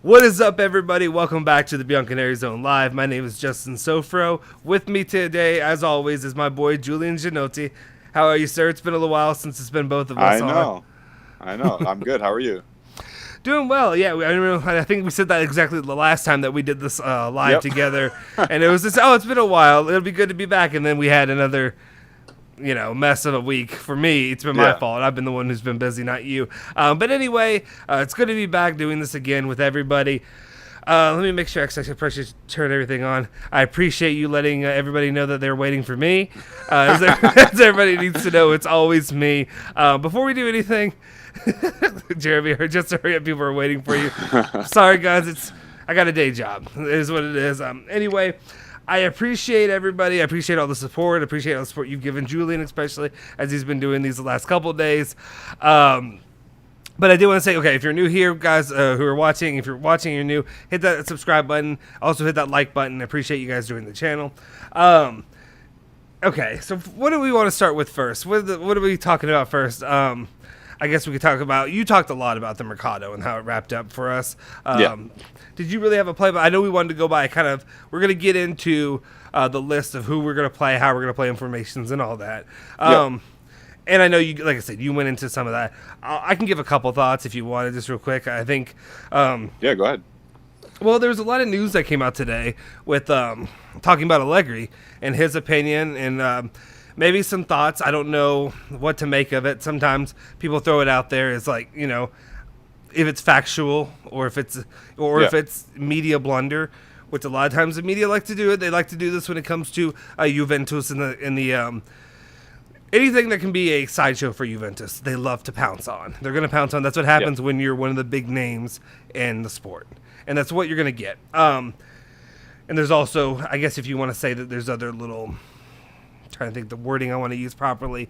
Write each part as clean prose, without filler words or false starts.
What is up, everybody? Welcome back to the Bianconeri Zone Live. My name is Justin Sofro. With me today, as always, is my boy Julian Genotti. How are you, sir? It's been a little while since it's been both of us I on. know. I know. I'm good. How are you? Doing well, yeah. I think we said that exactly the last time that we did this live Yep. together, and it was just, oh, it's been a while. It'll be good to be back. And then we had another, mess of a week. For me, it's been my Yeah. fault. I've been the one who's been busy, not you. But anyway, it's good to be back doing this again with everybody. Let me make sure I should turn everything on. I appreciate you letting everybody know that they're waiting for me. As everybody needs to know, it's always me. Before we do anything, Jeremy, just hurry up. People are waiting for you. Sorry, guys. I got a day job. It is what it is. Anyway, I appreciate everybody. I appreciate all the support. I appreciate all the support you've given Julian, especially as he's been doing these the last couple of days. But I do want to say, okay, if you're new here, guys who are watching, if you're watching and you're new, hit that subscribe button. Also hit that like button. I appreciate you guys doing the channel. Okay, so what do we want to start with first? What are we talking about first? I guess we could talk about, you talked a lot about the Mercato and how it wrapped up for us. Yeah. Did you really have a play? But I know we wanted to go by we're going to get into the list of who we're going to play, how we're going to play informations and all that. Yep. And I know you, like I said, you went into some of that. I can give a couple thoughts if you want, just real quick. I think, Yeah, go ahead. well, there was a lot of news that came out today with talking about Allegri and his opinion and maybe some thoughts. I don't know what to make of it. Sometimes people throw it out there as like, if it's factual or if it's Yeah. if it's media blunder, which a lot of times the media like to do it. They like to do this when it comes to Juventus in the anything that can be a sideshow for Juventus, they love to pounce on. They're going to pounce on. That's what happens Yep. when you're one of the big names in the sport. And that's what you're going to get. And there's also, I guess if you want to say that there's other little, I'm trying to think the wording I want to use properly,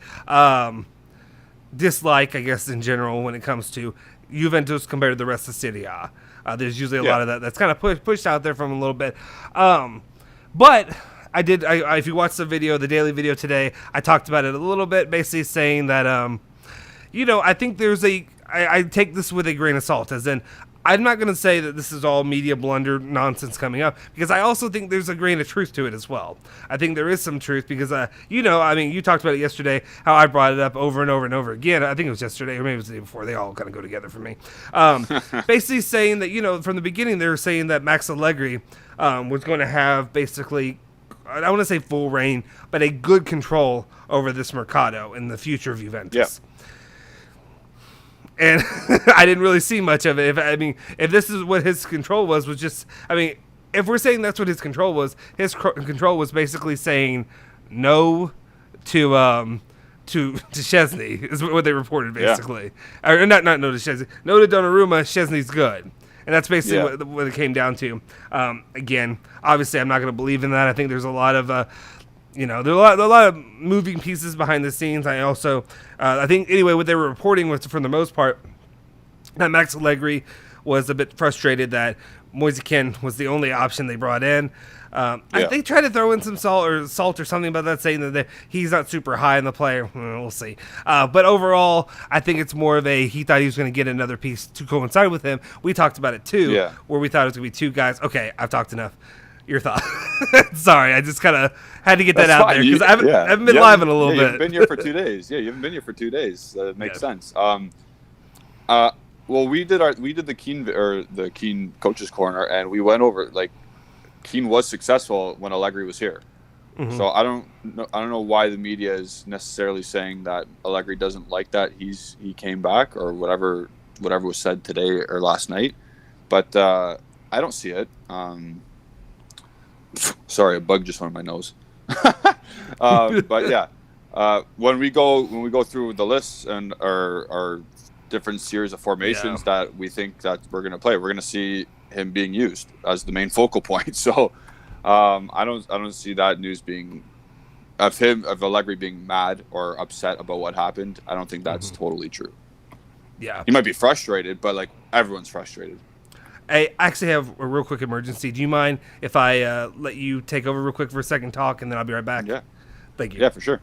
dislike, I guess, in general when it comes to Juventus compared to the rest of Serie A. There's usually a Yeah. lot of that that's kind of pushed out there from a little bit. But if you watch the video, the daily video today, I talked about it a little bit, basically saying that, I think I take this with a grain of salt, as in, I'm not going to say that this is all media blunder nonsense coming up, because I also think there's a grain of truth to it as well. I think there is some truth because, you talked about it yesterday, how I brought it up over and over and over again. I think it was yesterday, or maybe it was the day before. They all kind of go together for me. Basically saying that, from the beginning, they were saying that Max Allegri was going to have basically, I don't want to say full reign, but a good control over this Mercato and the future of Juventus. Yeah. And I didn't really see much of it. If this is what his control was just, if we're saying that's what his control was, his control was basically saying no to Chesney, is what they reported, basically. Or not no to Chesney. No to Donnarumma, Chesney's good. And that's basically Yeah. what it came down to. Again, obviously, I'm not going to believe in that. I think there's a lot of, there are a lot of moving pieces behind the scenes. I think, anyway, what they were reporting was, for the most part, that Max Allegri was a bit frustrated that Moise Kean was the only option they brought in. They tried to throw in some salt or something about that, saying that he's not super high in the player. We'll see. But overall, I think it's more of he thought he was going to get another piece to coincide with him. We talked about it too, Yeah. where we thought it was going to be two guys. Okay, I've talked enough. Your thought? Sorry, I just kind of had to get that That's out fine. there because I haven't been You live haven't- in a little You haven't bit. been here for 2 days. Yeah, you haven't been here for 2 days. That makes Yeah. sense. Well, we did the Kean coaches corner, and we went over Kean was successful when Allegri was here. Mhm. So I don't know why the media is necessarily saying that Allegri doesn't like that he came back or whatever was said today or last night, but I don't see it. Sorry, a bug just went in my nose. But yeah, when we go through the lists and our different series of formations that we think that we're going to play, we're going to see him being used as the main focal point. So I don't see that news being of Allegri being mad or upset about what happened. I don't think that's totally true. Yeah. He might be frustrated, but everyone's frustrated. I actually have a real quick emergency. Do you mind if I let you take over real quick for a second talk, and then I'll be right back? Yeah. Thank you. Yeah, for sure.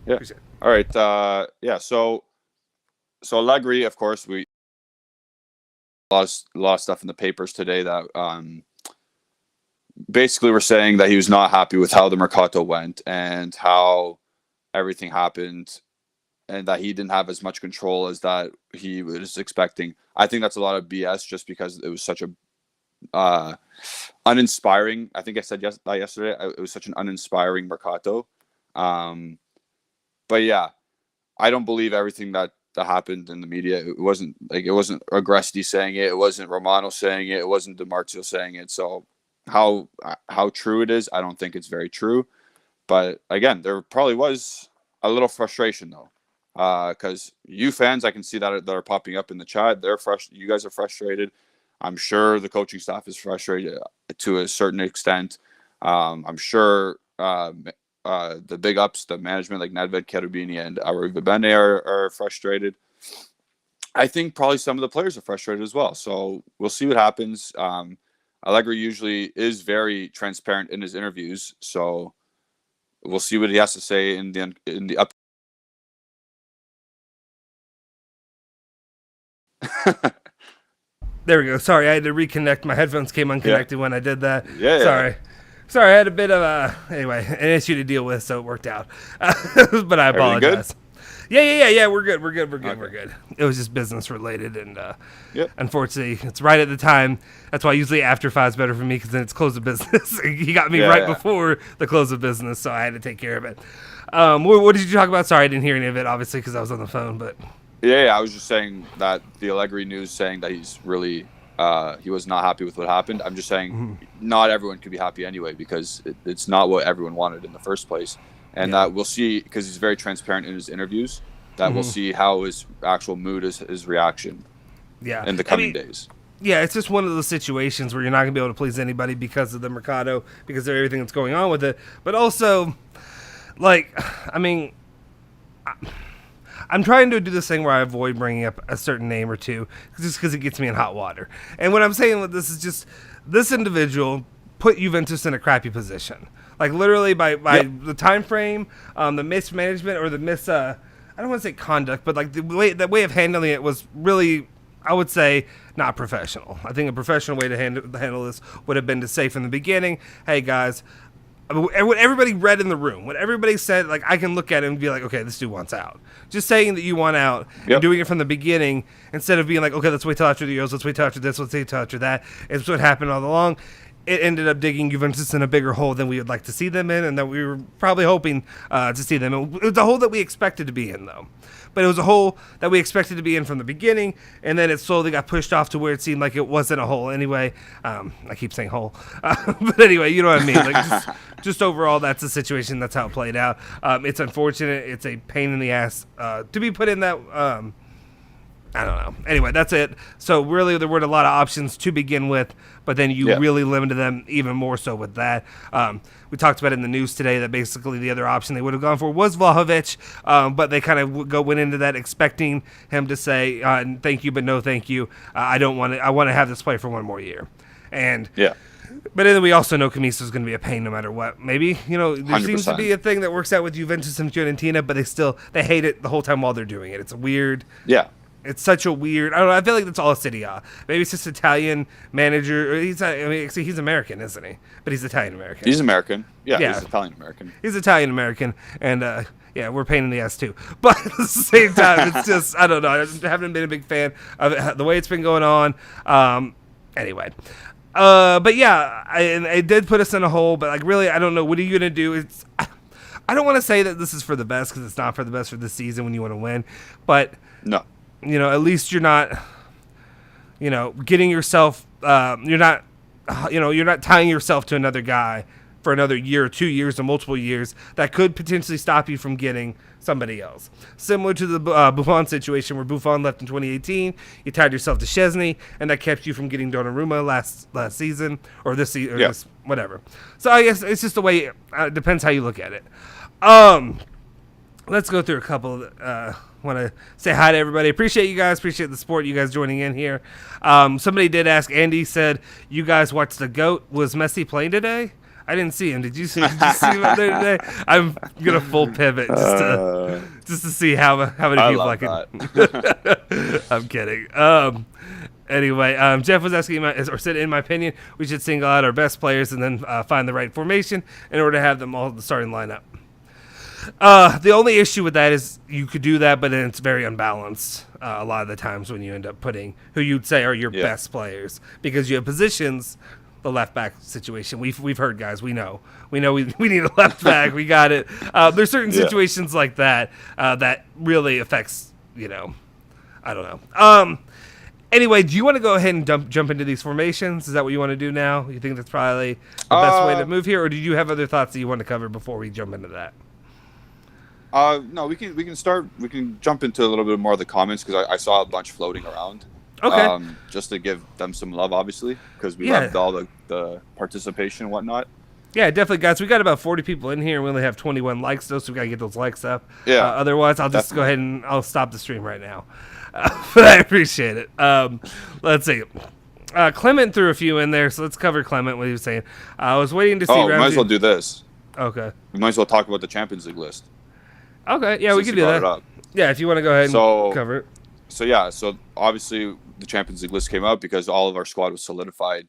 Yeah. Appreciate it. All right. Yeah. So Allegri, of course, lot of stuff in the papers today that basically were saying that he was not happy with how the Mercato went and how everything happened, and that he didn't have as much control as that he was expecting. I think that's a lot of BS, just because it was such a uninspiring. I think I said yesterday. It was such an uninspiring Mercato. But yeah, I don't believe everything that happened in the media. It wasn't Agresti saying it. It wasn't Romano saying it. It wasn't DiMarzio saying it. So how true it is, I don't think it's very true. But again, there probably was a little frustration though, because you fans, I can see that are popping up in the chat. You guys are frustrated. I'm sure the coaching staff is frustrated to a certain extent. I'm sure the big ups, the management like Nedved, Cherubini, and Arrivabene are frustrated. I think probably some of the players are frustrated as well. So we'll see what happens. Allegri usually is very transparent in his interviews, so we'll see what he has to say in the up. There we go. Sorry, I had to reconnect. My headphones came unconnected when I did that. Yeah. Sorry, I had a bit of an issue to deal with, so it worked out. But I apologize. Yeah. We're good. We're good. It was just business related, and unfortunately, it's right at the time. That's why usually after 5 is better for me, because then it's close of business. He got me before the close of business, so I had to take care of it. What did you talk about? Sorry, I didn't hear any of it, obviously, because I was on the phone. But I was just saying that the Allegri news saying that he's really he was not happy with what happened. I'm just saying not everyone could be happy anyway, because it's not what everyone wanted in the first place. And that we'll see, because he's very transparent in his interviews, that we'll see how his actual mood is, his reaction in the coming days. Yeah, it's just one of those situations where you're not going to be able to please anybody because of the Mercato, because of everything that's going on with it. But also, I'm trying to do this thing where I avoid bringing up a certain name or two, just because it gets me in hot water. And what I'm saying with this is just, this individual put Juventus in a crappy position. Like, literally by the time frame, the mismanagement, or the I don't want to say conduct, but like the way of handling it was really, I would say, not professional. I think a professional way to handle this would have been to say from the beginning, hey guys, what everybody read in the room, what everybody said, like, I can look at it and be like, okay, this dude wants out. Just saying that you want out and doing it from the beginning, instead of being like, okay, let's wait till after the Euros, let's wait till after this, let's wait till after that. It's what happened all along. It ended up digging Juventus in a bigger hole than we would like to see them in, and that we were probably hoping to see them in. It was a hole that we expected to be in, though. But it was a hole that we expected to be in from the beginning, and then it slowly got pushed off to where it seemed like it wasn't a hole anyway. I keep saying hole. But anyway, you know what I mean. Like, just overall, that's the situation. That's how it played out. It's unfortunate. It's a pain in the ass to be put in that... I don't know. Anyway, that's it. So really, there weren't a lot of options to begin with, but then you really limited them even more so with that. We talked about it in the news today that basically the other option they would have gone for was Vlahovic, but they kind of went into that expecting him to say, thank you, but no thank you. I don't want to. I want to have this play for one more year. And but then we also know Camiso is going to be a pain no matter what. Maybe, there 100%. Seems to be a thing that works out with Juventus and Fiorentina, but they hate it the whole time while they're doing it. It's a weird. It's such a weird. I don't know. I feel like that's all Serie A. Maybe it's just Italian manager. He's American, isn't he? But he's Italian American. He's American. Yeah. He's Italian American. He's Italian American, and we're a pain in the ass too. But at the same time, it's just, I don't know. I haven't been a big fan of it, the way it's been going on. Anyway. But yeah, it did put us in a hole. But like, really, I don't know. What are you gonna do? I don't want to say that this is for the best, because it's not for the best for this season when you want to win. But no. At least you're not, getting yourself, you're not tying yourself to another guy for another year or 2 years or multiple years that could potentially stop you from getting somebody else. Similar to the Buffon situation, where Buffon left in 2018, you tied yourself to Szczesny, and that kept you from getting Donnarumma last season, or this season, or this, whatever. So I guess it's just the way, it depends how you look at it. Let's go through a couple. Want to say hi to everybody. Appreciate you guys. Appreciate the support. You guys joining in here. Somebody did ask. Andy said, "You guys watched the GOAT. Was Messi playing today?" I didn't see him. Did you see him out there today? I'm gonna full pivot just to see how many people I can. I'm kidding. Anyway, Jeff was asking, or said, in my opinion, we should single out our best players and then find the right formation in order to have them all in the starting lineup. The only issue with that is you could do that, but then it's very unbalanced a lot of the times when you end up putting who you'd say are your best players, because you have positions. The left back situation, we've heard, guys. We know we need a left back. We got it. There's certain situations like that that really affects. I don't know. Anyway, do you want to go ahead and jump into these formations? Is that what you want to do now? You think that's probably the best way to move here, or do you have other thoughts that you want to cover before we jump into that? No, we can start. We can jump into a little bit more of the comments, because I saw a bunch floating around. Okay. Just to give them some love, obviously, because we loved all the participation and whatnot. Yeah, definitely, guys. We got about 40 people in here, and we only have 21 likes, though, so we got to get those likes up. Yeah. Otherwise, I'll just go ahead and I'll stop the stream right now. But I appreciate it. Let's see. Clement threw a few in there, so let's cover Clement, what he was saying. I was waiting to see Ramsey. Might as well do this. Okay. We might as well talk about the Champions League list. Okay, yeah, we can do that. Yeah, if you want to go ahead and cover it. So obviously the Champions League list came out because all of our squad was solidified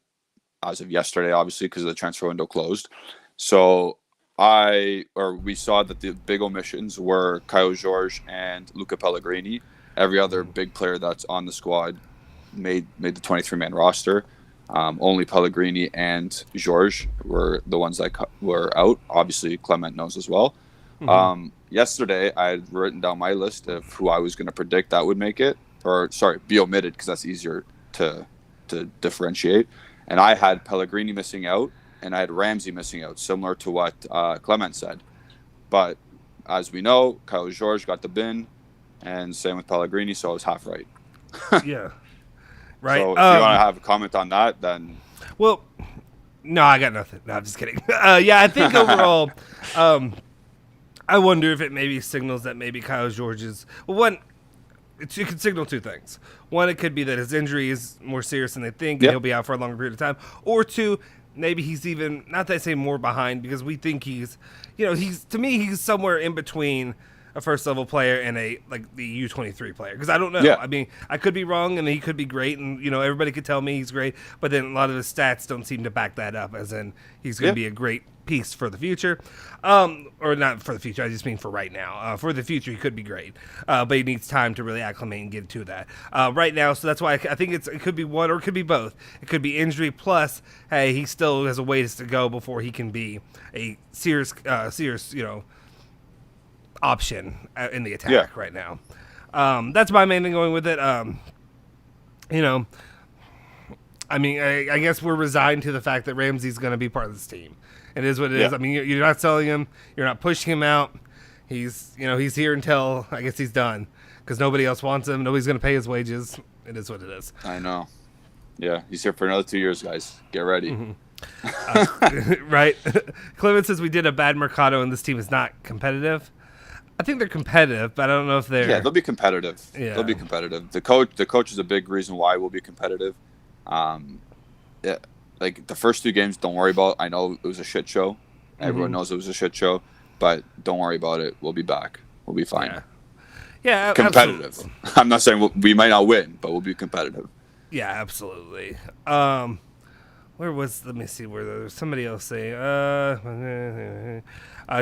as of yesterday, obviously, because the transfer window closed. So we saw that the big omissions were Kyle George and Luca Pellegrini. Every other big player that's on the squad made the 23-man roster. Only Pellegrini and George were the ones that were out. Obviously, Clement knows as well. Mm-hmm. Yesterday, I had written down my list of who I was going to predict that would make it, be omitted, because that's easier to differentiate. And I had Pellegrini missing out, and I had Ramsey missing out, similar to what Clement said. But as we know, Kyle George got the bin, and same with Pellegrini, so I was half right. Yeah. Right. So if you want to have a comment on that, then... Well, no, I got nothing. No, I'm just kidding. Yeah, I think overall... I wonder if it maybe signals that maybe Kyle George is... Well, one, it could signal two things. One, it could be that his injury is more serious than they think, and he'll be out for a longer period of time. Or two, maybe he's even, not that I say more behind, because we think he's to me, he's somewhere in between a first-level player and the U23 player. Because I don't know. Yeah. I mean, I could be wrong, and he could be great, and, everybody could tell me he's great, but then a lot of his stats don't seem to back that up, as in he's going to be a great piece for the future, or not for the future. I just mean for right now. For the future, he could be great, but he needs time to really acclimate and get to that. Right now, so that's why I think it could be one, or it could be both. It could be injury plus, hey, he still has a ways to go before he can be a serious, option in the attack right now. That's my main thing going with it. I mean, I guess we're resigned to the fact that Ramsey's going to be part of this team. It is what it is. I mean, you're not selling him. You're not pushing him out. He's here until, I guess, he's done, because nobody else wants him. Nobody's going to pay his wages. It is what it is. I know. Yeah, he's here for another 2 years, guys. Get ready. Mm-hmm. Right? Clement says we did a bad Mercato and this team is not competitive. I think they're competitive, but I don't know if they're... Yeah, they'll be competitive. Yeah. They'll be competitive. The coach is a big reason why we'll be competitive. Like the first 2 games, don't worry about. I know it was a shit show. Everyone knows it was a shit show, but don't worry about it. We'll be back. We'll be fine. Yeah, competitive. Absolutely. I'm not saying we might not win, but we'll be competitive. Yeah, absolutely. Where was? Let me see. Where there was somebody else saying.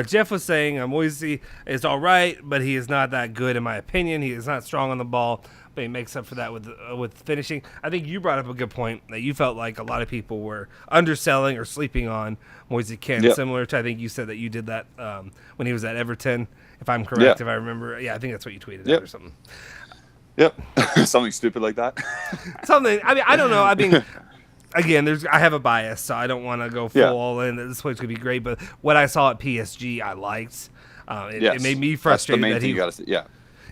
Jeff was saying Moise is all right, but he is not that good in my opinion. He is not strong on the ball, but he makes up for that with finishing. I think you brought up a good point that you felt like a lot of people were underselling or sleeping on Moise Kean, similar to, I think you said that you did that when he was at Everton, if I'm correct, if I remember. Yeah, I think that's what you tweeted out or something. Yep. Something stupid like that. Something. I mean, I don't know. I mean, again, I have a bias, so I don't want to go full all in. This place could be great, but what I saw at PSG, I liked. It made me frustrated. That's the main thing you got to see.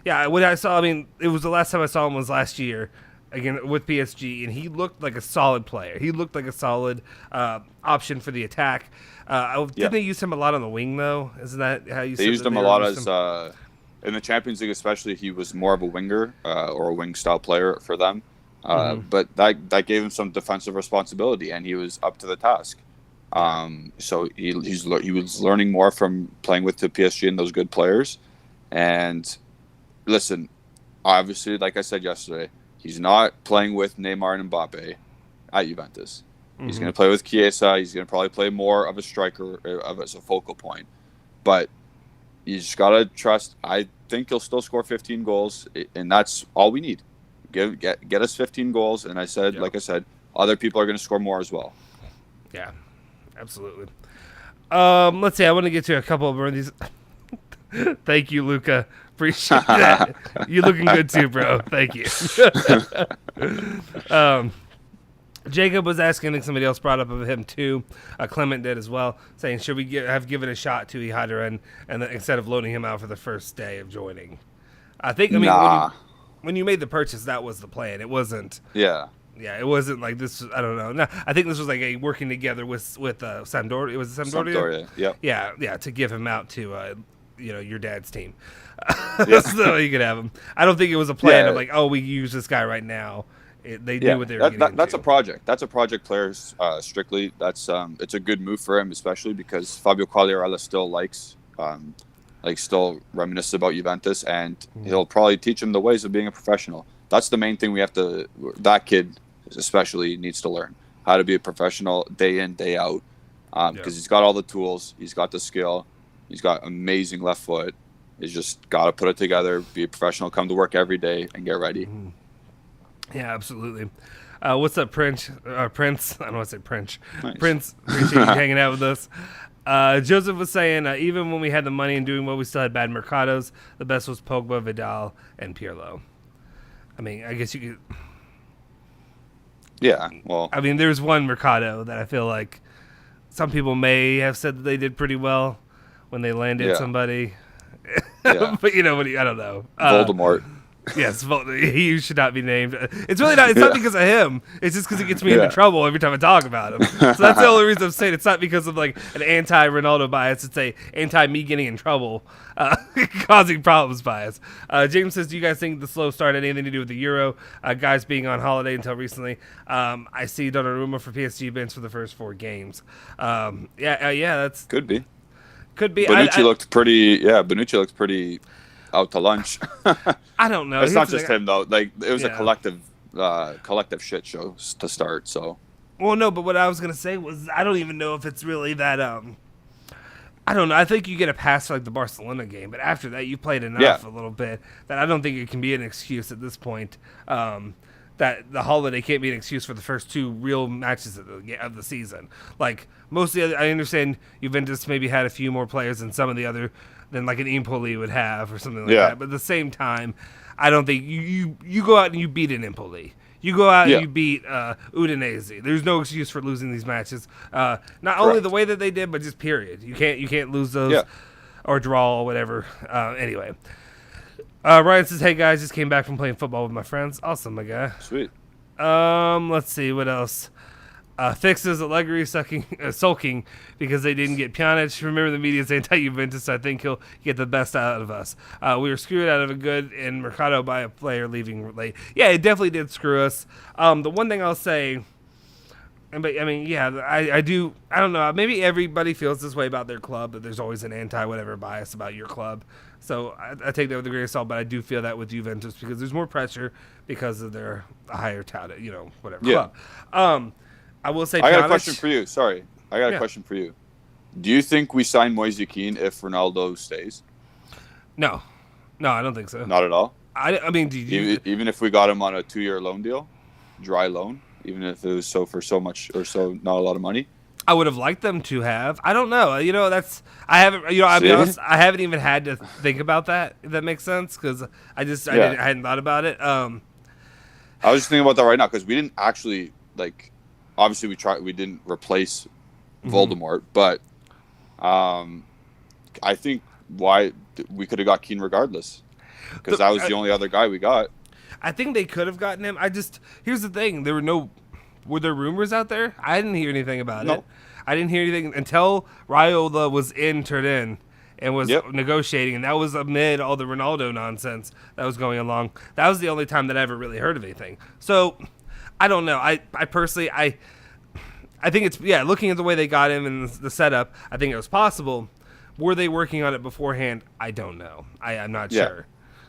Yeah, what I saw, I mean, it was the last time I saw him was last year, again, with PSG, and he looked like a solid player. He looked like a solid option for the attack. Didn't they use him a lot on the wing, though? Isn't that how you said it? They used him a lot as, in the Champions League especially, he was more of a winger or a wing-style player for them. But that gave him some defensive responsibility, and he was up to the task. So he was learning more from playing with the PSG and those good players. And listen, obviously, like I said yesterday, He's not playing with Neymar and Mbappe at Juventus. Mm-hmm. He's going to play with Chiesa. He's going to probably play more of a striker as a focal point. But you just got to trust. I think he'll still score 15 goals, and that's all we need. Get us 15 goals, and like I said, other people are going to score more as well. Yeah, absolutely. Let's see. I want to get to a couple of these. Thank you, Luca. Appreciate that. You looking good too, bro. Thank you. Jacob was asking, and somebody else brought up of him too. Clement did as well, saying, should we have given a shot to Ihaderen and instead of loaning him out for the first day of joining? I mean, when you made the purchase, that was the plan. It wasn't. Yeah. Yeah, it wasn't like this. I don't know. No, I think this was like a working together with Sampdoria. It was Sampdoria. Yep. Yeah, to give him out to your dad's team, Yeah. so you could have him. I don't think it was a plan of like, oh, we use this guy right now. They knew what they were getting into. That's a project. That's a project player strictly. That's it's a good move for him, especially because Fabio Quagliarella still still reminisces about Juventus, and he'll probably teach him the ways of being a professional. That's the main thing that kid especially needs to learn, how to be a professional day in, day out, because he's got all the tools, he's got the skill, he's got amazing left foot. He's just got to put it together, be a professional, come to work every day, and get ready. Mm-hmm. Yeah, absolutely. What's up, Prince? Prince? I don't want to say Prince. Nice. Prince, appreciate you hanging out with us. Joseph was saying, even when we had the money and doing well, we still had bad Mercatos. The best was Pogba, Vidal, and Pirlo. I mean, I guess you could... Yeah, well... I mean, there's one Mercato that I feel like some people may have said that they did pretty well when they landed somebody. Yeah. But I don't know. Voldemort. Yes, he should not be named. It's really not. It's not because of him. It's just because it gets me into trouble every time I talk about him. So that's the only reason I'm saying it's not because of like an anti-Ronaldo bias. It's a anti-me getting in trouble, causing problems bias. James says, "Do you guys think the slow start had anything to do with the Euro? Guys being on holiday until recently. I see Donnarumma for PSG bench for the first 4 games. That's could be. Bonucci looked pretty. Yeah, Bonucci looks pretty out to lunch. I don't know. It's not just him though. Like it was a collective shit show to start. So. Well, no, but what I was gonna say was I don't even know if it's really that. I don't know. I think you get a pass for like the Barcelona game, but after that, you played enough a little bit that I don't think it can be an excuse at this point. That the holiday can't be an excuse for the first 2 real matches of the season. Like most of the other, I understand Juventus maybe had a few more players than some of the other than like an Empoli would have or something like that. But at the same time, I don't think you go out and you beat an Empoli. You go out and you beat Udinese. There's no excuse for losing these matches. Not only the way that they did, but just period. You can't lose those or draw or whatever. Anyway. Ryan says, "Hey guys, just came back from playing football with my friends. Awesome, my guy. Sweet. Let's see what else. Fixes Allegri sulking because they didn't get Pjanic. Remember the media's anti-Juventus. I think he'll get the best out of us. We were screwed out of a good in Mercato by a player leaving late. Yeah, it definitely did screw us. The one thing I'll say, but I mean, I do. I don't know. Maybe everybody feels this way about their club, but there's always an anti-whatever bias about your club. So I take that with a grain of salt, but I do feel that with Juventus because there's more pressure because of their higher touted, club. I will say, I got a question for you. Sorry. I got a question for you. Do you think we sign Moise Kean if Ronaldo stays? No, I don't think so. Not at all? I mean, do you... Even if we got him on a 2-year loan deal, dry loan, even if it was for so much or so not a lot of money? I would have liked them to have. I don't know. I haven't. I'll be honest. I haven't even had to think about that. If that makes sense, because I hadn't thought about it. I was just thinking about that right now because we didn't actually obviously we didn't replace Voldemort, but I think why we could have got Kean regardless because that was the only other guy we got. I think they could have gotten him. Here's the thing: were there rumors out there? I didn't hear anything about it. I didn't hear anything until Raiola was in Turin and was negotiating, and that was amid all the Ronaldo nonsense that was going along. That was the only time that I ever really heard of anything. So I don't know. I personally, I think it's looking at the way they got him and the setup, I think it was possible. Were they working on it beforehand? I don't know. I'm not sure.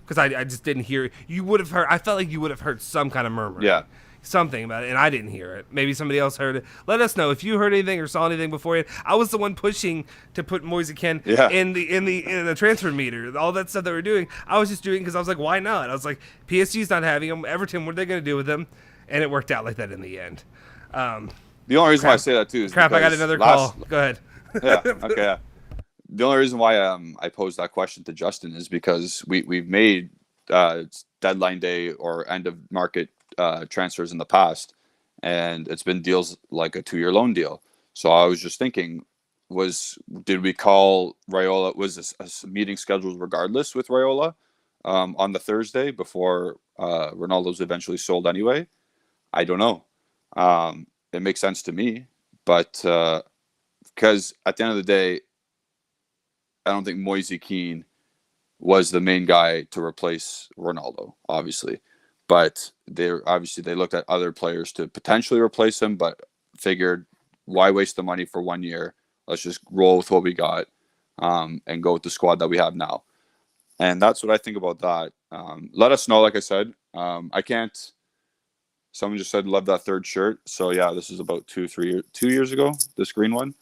because I just didn't hear. You would have heard. I felt like you would have heard some kind of murmur. Yeah. Something about it, and I didn't hear it. Maybe somebody else heard it. Let us know if you heard anything or saw anything beforehand. I was the one pushing to put Moise Kean in the transfer meter. All that stuff that we're doing, I was just doing because I was like, why not? I was like, PSG's not having him. Everton, what are they going to do with him? And it worked out like that in the end. The only reason why I say that too is I got another call. Go ahead. Yeah. Okay. Yeah. The only reason why I posed that question to Justin is because we've made deadline day or end of market transfers in the past, and it's been deals like a 2-year loan deal. So I was just thinking, did we call Raiola? Was this a meeting scheduled regardless with Raiola on the Thursday before Ronaldo's eventually sold anyway? I don't know. It makes sense to me, but because at the end of the day, I don't think Moise Kean was the main guy to replace Ronaldo, obviously. But they looked at other players to potentially replace him, but figured, why waste the money for 1 year? Let's just roll with what we got and go with the squad that we have now. And that's what I think about that. Let us know, like I said. I can't. Someone just said, love that third shirt. So, yeah, this is about 2 years ago, this green one.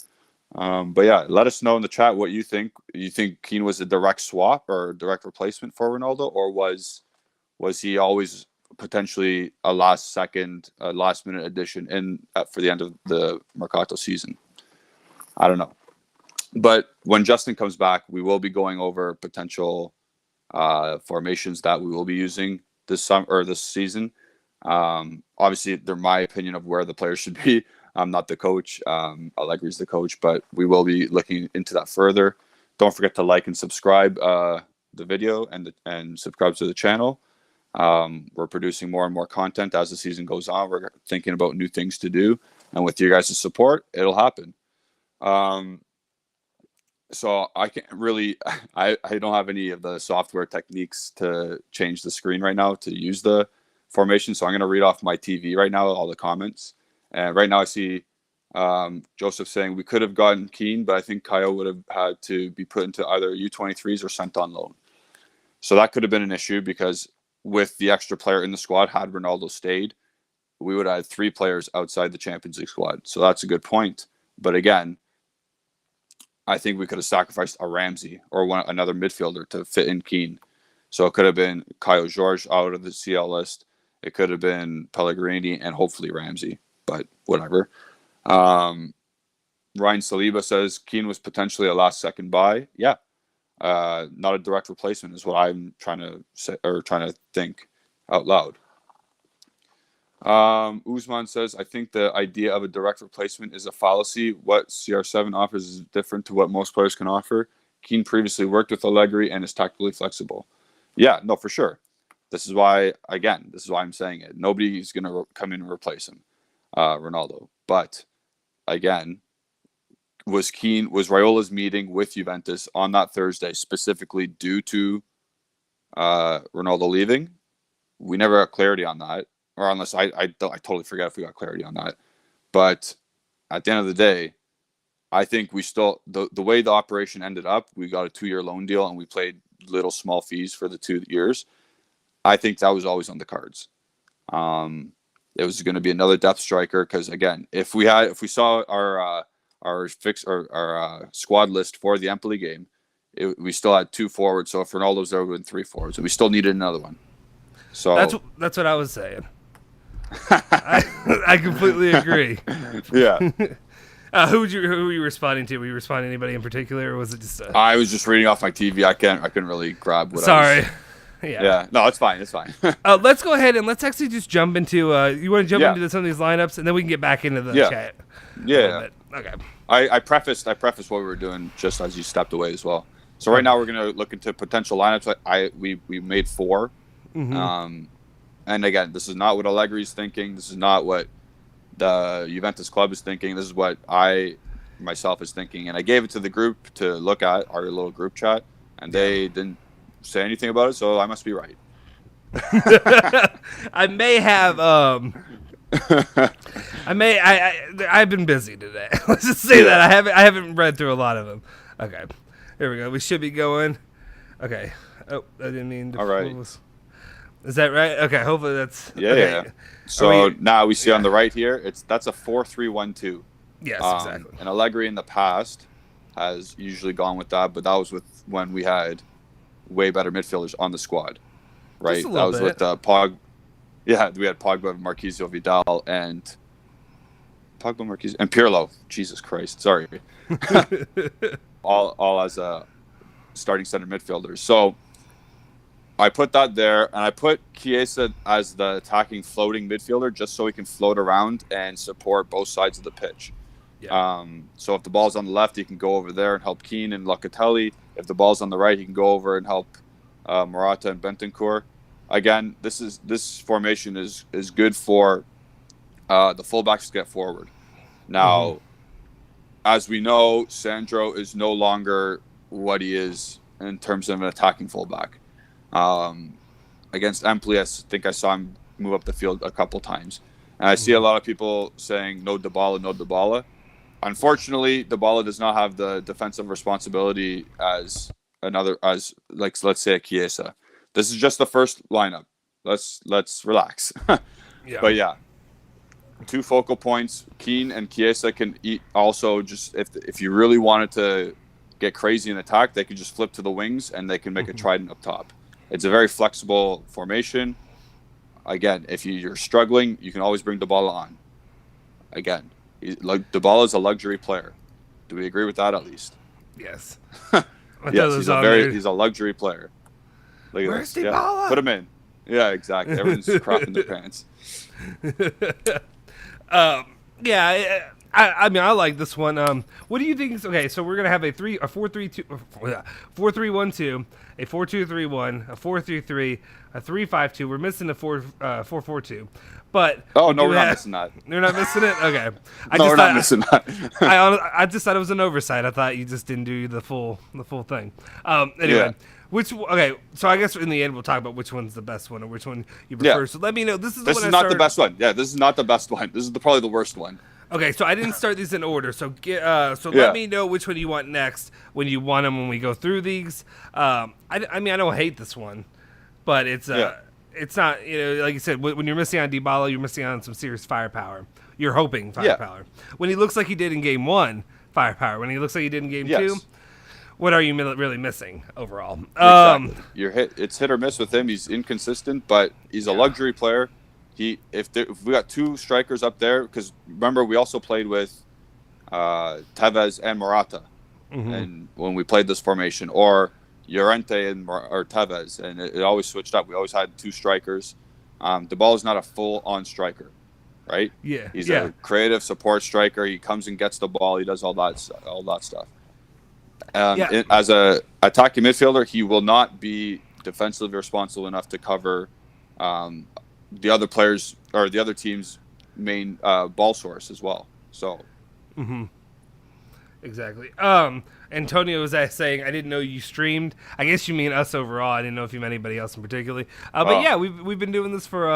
But, yeah, let us know in the chat what you think. You think Kean was a direct swap or a direct replacement for Ronaldo, or was he always potentially a last minute addition for the end of the Mercato season? I don't know. But when Justin comes back, we will be going over potential formations that we will be using this season. Obviously, they're my opinion of where the players should be. I'm not the coach. Allegri's the coach, but we will be looking into that further. Don't forget to like and subscribe the video and subscribe to the channel. We're producing more and more content as the season goes on. We're thinking about new things to do, and with you guys' support, it'll happen. So I can't really, I don't have any of the software techniques to change the screen right now to use the formation. So I'm going to read off my TV right now, all the comments. And right now I see Joseph saying we could have gotten Kean, but I think Kyle would have had to be put into either U23s or sent on loan. So that could have been an issue because with the extra player in the squad, had Ronaldo stayed, we would have had 3 players outside the Champions League squad. So that's a good point. But again, I think we could have sacrificed a Ramsey or another midfielder to fit in Kean. So it could have been Kyle George out of the CL list. It could have been Pellegrini and hopefully Ramsey, but whatever. Ryan Saliba says Kean was potentially a last second buy. Yeah. Not a direct replacement is what I'm trying to say or trying to think out loud. Usman says, I think the idea of a direct replacement is a fallacy. What CR7 offers is different to what most players can offer. Kean previously worked with Allegri and is tactically flexible. Yeah, no, for sure. This is why I'm saying it. Nobody's going to come in and replace him, Ronaldo. But again, was Raiola's meeting with Juventus on that Thursday specifically due to Ronaldo leaving? We never got clarity on that. Or unless I totally forget if we got clarity on that. But at the end of the day, I think we still, the way the operation ended up, we got a 2-year loan deal and we played little small fees for the 2 years. I think that was always on the cards. It was going to be another depth striker because again, if we saw our squad list for the Empoli game, we still had 2 forwards. So if Ronaldo's there, we would have been 3 forwards, and we still needed another one. So that's what I was saying. I completely agree. Yeah. Who were you responding to? Were you responding to anybody in particular, or was it just? I was just reading off my TV. I couldn't really grab what. Sorry. Yeah. No, it's fine. It's fine. Let's go ahead and let's actually just jump into. You want to jump into some of these lineups, and then we can get back into the chat. Yeah. Okay. I prefaced what we were doing just as you stepped away as well. So right now we're gonna look into potential lineups. We made 4. Mm-hmm. And again, this is not what Allegri's thinking. This is not what the Juventus club is thinking. This is what I myself is thinking. And I gave it to the group to look at, our little group chat, and they didn't say anything about it, so I must be right. I may have I've been busy today. Let's just say that I haven't read through a lot of them. Okay. Here we go. We should be going. Okay. Oh, I didn't mean to. All right. Is that right? Okay. Hopefully that's. Yeah, Okay. yeah. So now we see on the right here, that's a 4-3-1-2. Yes, exactly. And Allegri in the past has usually gone with that, but that was when we had way better midfielders on the squad, right? Just a That little was bit. with Pog. Yeah, we had Pogba, Marquisio, Vidal, and Pirlo. Jesus Christ, sorry. all as a starting center midfielders. So I put that there, and I put Chiesa as the attacking floating midfielder just so he can float around and support both sides of the pitch. Yeah. So if the ball's on the left, he can go over there and help Kean and Locatelli. If the ball's on the right, he can go over and help Morata and Bentancur. Again, this formation is good for the fullbacks to get forward. Now, as we know, Sandro is no longer what he is in terms of an attacking fullback. Against Empoli, I think I saw him move up the field a couple times. And I see a lot of people saying, no Dybala, no Dybala. Unfortunately, Dybala does not have the defensive responsibility as let's say a Chiesa. This is just the first lineup. Let's relax. Yeah. But yeah, 2 focal points. Kean and Chiesa can eat also. Just if you really wanted to get crazy in attack, they could just flip to the wings and they can make a trident up top. It's a very flexible formation. Again, if you're struggling, you can always bring Dybala on. Again, Dybala is a luxury player. Do we agree with that at least? Yes. Yes, he's a luxury player. Look at Where's this. Dybala? Yeah. Put him in. Yeah, exactly. Everyone's crapping their pants. Yeah, I mean, I like this one. What do you think? Okay, so we're gonna have a 4-3-2, 4-3-1-2, a 4-2-3-1, a 4-3-3, a 3-5-2. We're missing a 4-4-2, but no, we're not missing that. You're not missing it. Okay, we're not missing that. I just thought it was an oversight. I thought you just didn't do the full thing. Anyway. Yeah. Okay, so I guess in the end we'll talk about which one's the best one or which one you prefer. Yeah. So let me know. This is not the best one. Yeah, this is not the best one. This is probably the worst one. Okay, so I didn't start these in order. So let me know which one you want next when you want them when we go through these. I mean I don't hate this one, but it's not, like you said, when you're missing on Dybala, you're missing on some serious firepower. You're hoping firepower. Yeah. When he looks like he did in game 1, firepower. When he looks like he did in game 2. What are you really missing overall? Exactly. It's hit or miss with him. He's inconsistent, but he's a luxury player. If we got 2 strikers up there, because remember we also played with Tevez and Morata, and when we played this formation, or Llorente or Tevez, and it always switched up. We always had 2 strikers. Dybala is not a full-on striker, right? Yeah, he's a creative support striker. He comes and gets the ball. He does all that stuff. As a attacking midfielder, he will not be defensively responsible enough to cover the other players or the other team's main ball source as well. So, exactly. Antonio was saying, I didn't know you streamed. I guess you mean us overall. I didn't know if you meant anybody else in particular. But yeah, we've been doing this for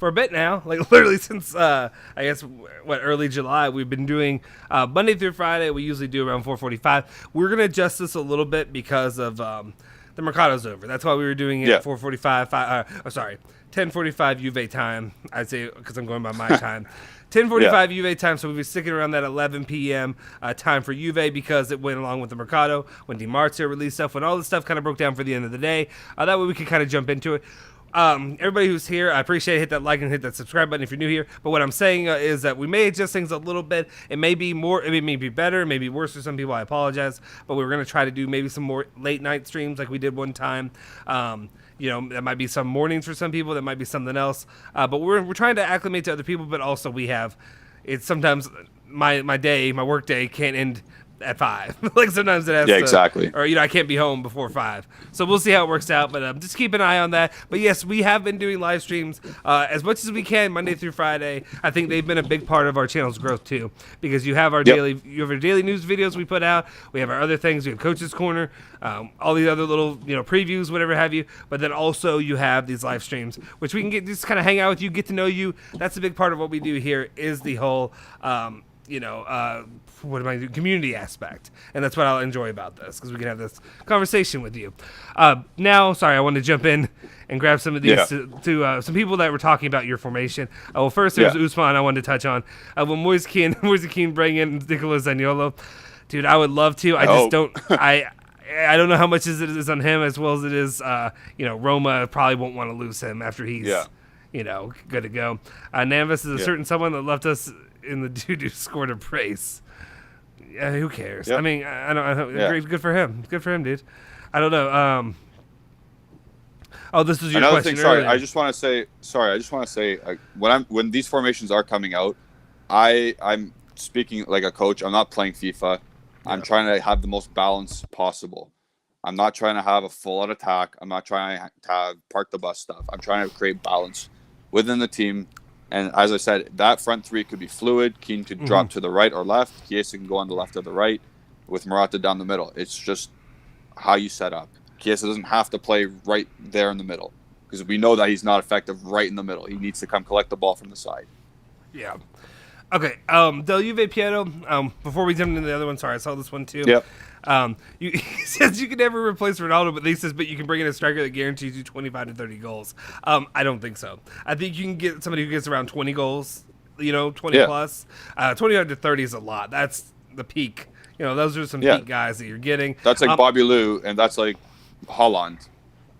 a bit now, like literally since I guess early July. We've been doing Monday through Friday. We usually do around 4:45. We're gonna adjust this a little bit because of the Mercato's over. That's why we were doing it at 4:45. Sorry, 10:45 Juve time. I'd say because I'm going by my time. 10:45 Juve time, so we'll be sticking around that 11 p.m. Time for Juve because it went along with the Mercato when Di Marzio released stuff, when all this stuff kind of broke down for the end of the day. That way we could kind of jump into it. Everybody who's here, I appreciate it. Hit that like and hit that subscribe button if you're new here. But what I'm saying is that we may adjust things a little bit. It may be better, maybe worse for some people. I apologize. But we're going to try to do maybe some more late night streams like we did one time. That might be some mornings for some people. That might be something else. But we're trying to acclimate to other people. But also it's sometimes my work day can't end at 5. Like sometimes it has to, exactly. Or I can't be home before 5. So we'll see how it works out, but just keep an eye on that. But yes, we have been doing live streams as much as we can Monday through Friday. I think they've been a big part of our channel's growth too, because you have our daily news videos we put out. We have our other things. We have Coach's Corner, all these other little previews, whatever have you. But then also you have these live streams, which we can just kind of hang out with you, get to know you. That's a big part of what we do here. Is the whole what am I doing? Community aspect, and that's what I'll enjoy about this because we can have this conversation with you. Now, sorry, I want to jump in and grab some of these to some people that were talking about your formation. Well, first there's Usman I wanted to touch on. When Moise Kean bring in Nicolas Zaniolo, dude, I would love to. I just don't. I don't know how much it is on him as well as it is. Roma probably won't want to lose him after he's good to go. Navas is a certain someone that left us in the doo-doo scored a brace. Who cares? Yep. I mean, I don't good for him. Good for him, dude. I don't know. This is your another question. Thing, sorry, I just want to say, when these formations are coming out, I'm speaking like a coach. I'm not playing FIFA. I'm trying to have the most balance possible. I'm not trying to have a full-out attack. I'm not trying to have park the bus stuff. I'm trying to create balance within the team. And as I said, that front three could be fluid. Kean could drop to the right or left. Chiesa can go on the left or the right with Morata down the middle. It's just how you set up. Chiesa doesn't have to play right there in the middle because we know that he's not effective right in the middle. He needs to come collect the ball from the side. Yeah. Okay, Del Juve Piero, before we jump into the other one, sorry, I saw this one too. Yep. He says you can never replace Ronaldo, but he says, but you can bring in a striker that guarantees you 25 to 30 goals. I don't think so. I think you can get somebody who gets around 20 goals, 20 plus. 25 to 30 is a lot. That's the peak. Those are some peak guys that you're getting. That's like Bobby Lou, and that's like Holland.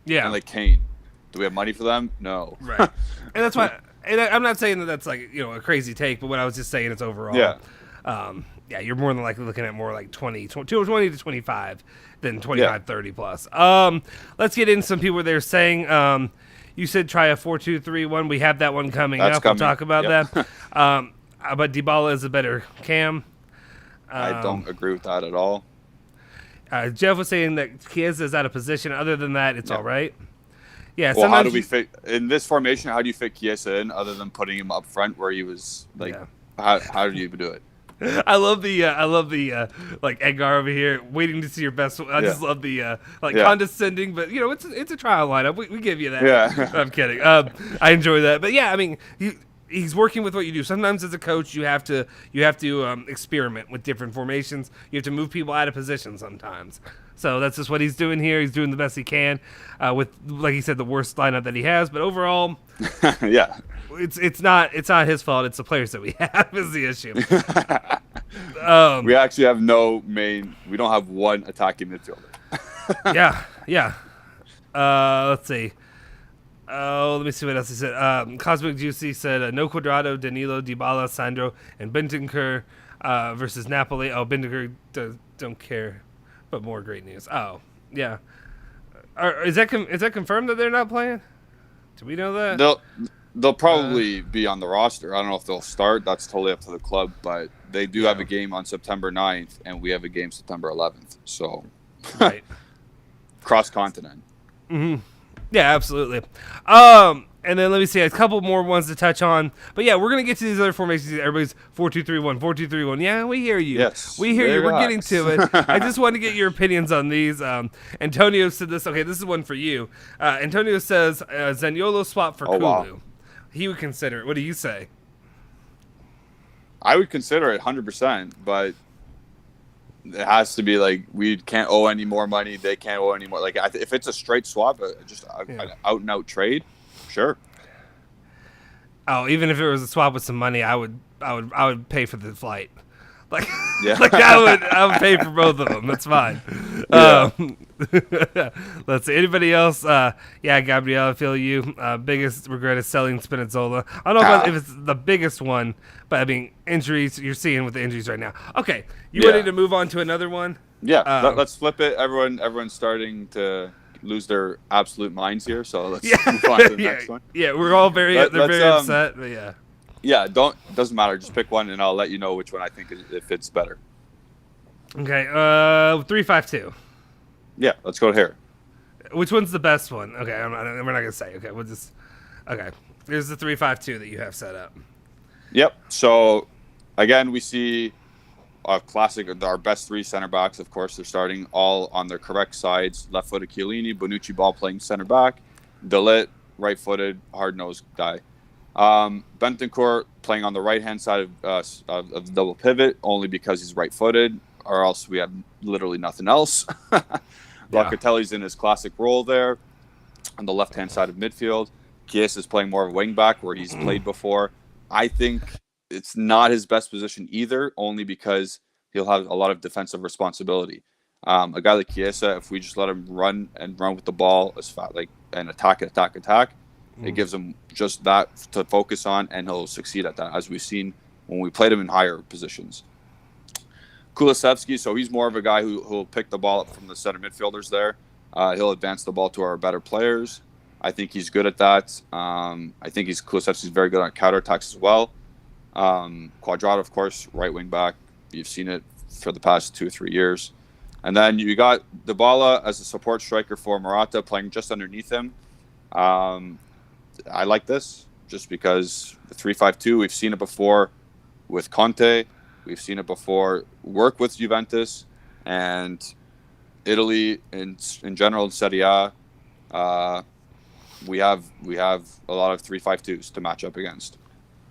Yeah. And like Kane. Do we have money for them? No. Right. And that's why... And I'm not saying that that's like a crazy take, but what I was just saying is overall, you're more than likely looking at more like 20 to 25 than 25, 30 plus. Let's get in some people there saying, you said try a 4-2-3-1. We have that one coming up. We'll talk about that. But Dybala is a better cam. I don't agree with that at all. Jeff was saying that Chiesa is out of position. Other than that, it's all right. Yeah. Well, how do we fit in this formation? How do you fit Chiesa in other than putting him up front where he was like? How do you do it? I love the like Edgar over here waiting to see your best. I just love the condescending, but it's a trial lineup. We give you that. Yeah. I'm kidding. I enjoy that, but yeah, I mean he's working with what you do. Sometimes as a coach, you have to experiment with different formations. You have to move people out of position sometimes. So that's just what he's doing here. He's doing the best he can with, like he said, the worst lineup that he has. But overall, it's not his fault. It's the players that we have is the issue. We actually have we don't have one attacking midfielder. yeah. Let's see. Oh, let me see what else he said. Cosmic Juicy said no Cuadrado, Danilo, Dybala, Sandro, and Bentancur versus Napoli. Oh, Bentancur don't care. But more great news. Oh, yeah. Is that confirmed that they're not playing? Do we know that? They'll probably be on the roster. I don't know if they'll start. That's totally up to the club. But they do have a game on September 9th, and we have a game September 11th. So, cross-continent. Mm-hmm. Yeah, absolutely. And then let me see a couple more ones to touch on. But yeah, we're gonna get to these other formations. Everybody's 4-2-3-1, 4-2-3-1. Yeah, we hear you. Yes, we hear you. We're getting to it. I just wanted to get your opinions on these. Antonio said this. Okay, this is one for you. Antonio says Zaniolo swap for Kulu. Wow. He would consider it. What do you say? I would consider it 100%, but it has to be like we can't owe any more money. They can't owe any more. Like if it's a straight swap, just an out and out trade. Sure. Oh, even if it was a swap with some money, I would pay for the flight. Like, like I would pay for both of them. That's fine. Yeah. Let's see. Anybody else? Gabrielle, I feel you. Biggest regret is selling Spinazzola. I don't know if it's the biggest one, but I mean injuries. You're seeing with the injuries right now. Okay, you ready to move on to another one? Yeah. Let's flip it. Everyone's starting to lose their absolute minds here, so let's move on to the next one. Yeah, we're all very upset, but yeah. Yeah, doesn't matter. Just pick one, and I'll let you know which one I think if it's better. Okay, 3-5-2. Yeah, let's go here. Which one's the best one? Okay, we're not gonna say. Okay, we'll just. Okay, here's the 3-5-2 that you have set up. Yep. So, again, we see a classic. Our best three center backs, of course, they're starting all on their correct sides. Left-footed Chiellini, Bonucci ball playing center back, De Ligt, right-footed, hard-nosed guy. Bentancur playing on the right-hand side of the double pivot only because he's right-footed, or else we have literally nothing else. Locatelli's in his classic role there on the left-hand side of midfield. Chiesa is playing more of a wing-back where he's played before. I think it's not his best position either, only because he'll have a lot of defensive responsibility. A guy like Chiesa, if we just let him run with the ball as fast, and attack, it gives him just that to focus on, and he'll succeed at that, as we've seen when we played him in higher positions. Kulusevski, so he's more of a guy who'll pick the ball up from the center midfielders there. He'll advance the ball to our better players. I think he's good at that. I think Kulusevski's very good on counterattacks as well. Cuadrado, of course, right wing back. You've seen it for the past 2 or 3 years. And then you got Dybala as a support striker for Morata, playing just underneath him. I like this just because the 3-5-2, we've seen it before with Conte. We've seen it before work with Juventus and Italy in general in Serie A. We have a lot of 3-5-2s to match up against.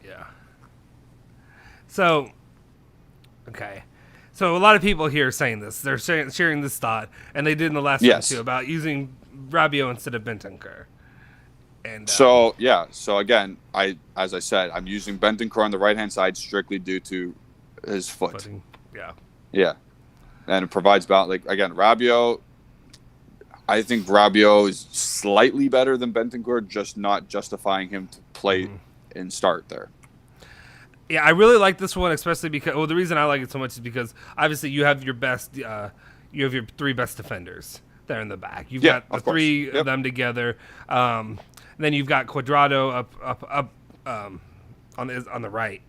Yeah. So, okay. So a lot of people here are saying this. They're sharing this thought, and they did in the last one too, about using Rabiot instead of Bentancur. And so again, as I said, I'm using Bentancur on the right hand side strictly due to his foot. Footing. Yeah, and it provides balance. Again, Rabiot. I think Rabiot is slightly better than Bentancur, just not justifying him to play and start there. Yeah, I really like this one, especially because the reason I like it so much is because obviously you have your best, you have your 3 best defenders there in the back. You've got the 3 of them together. Then you've got Cuadrado up on the right.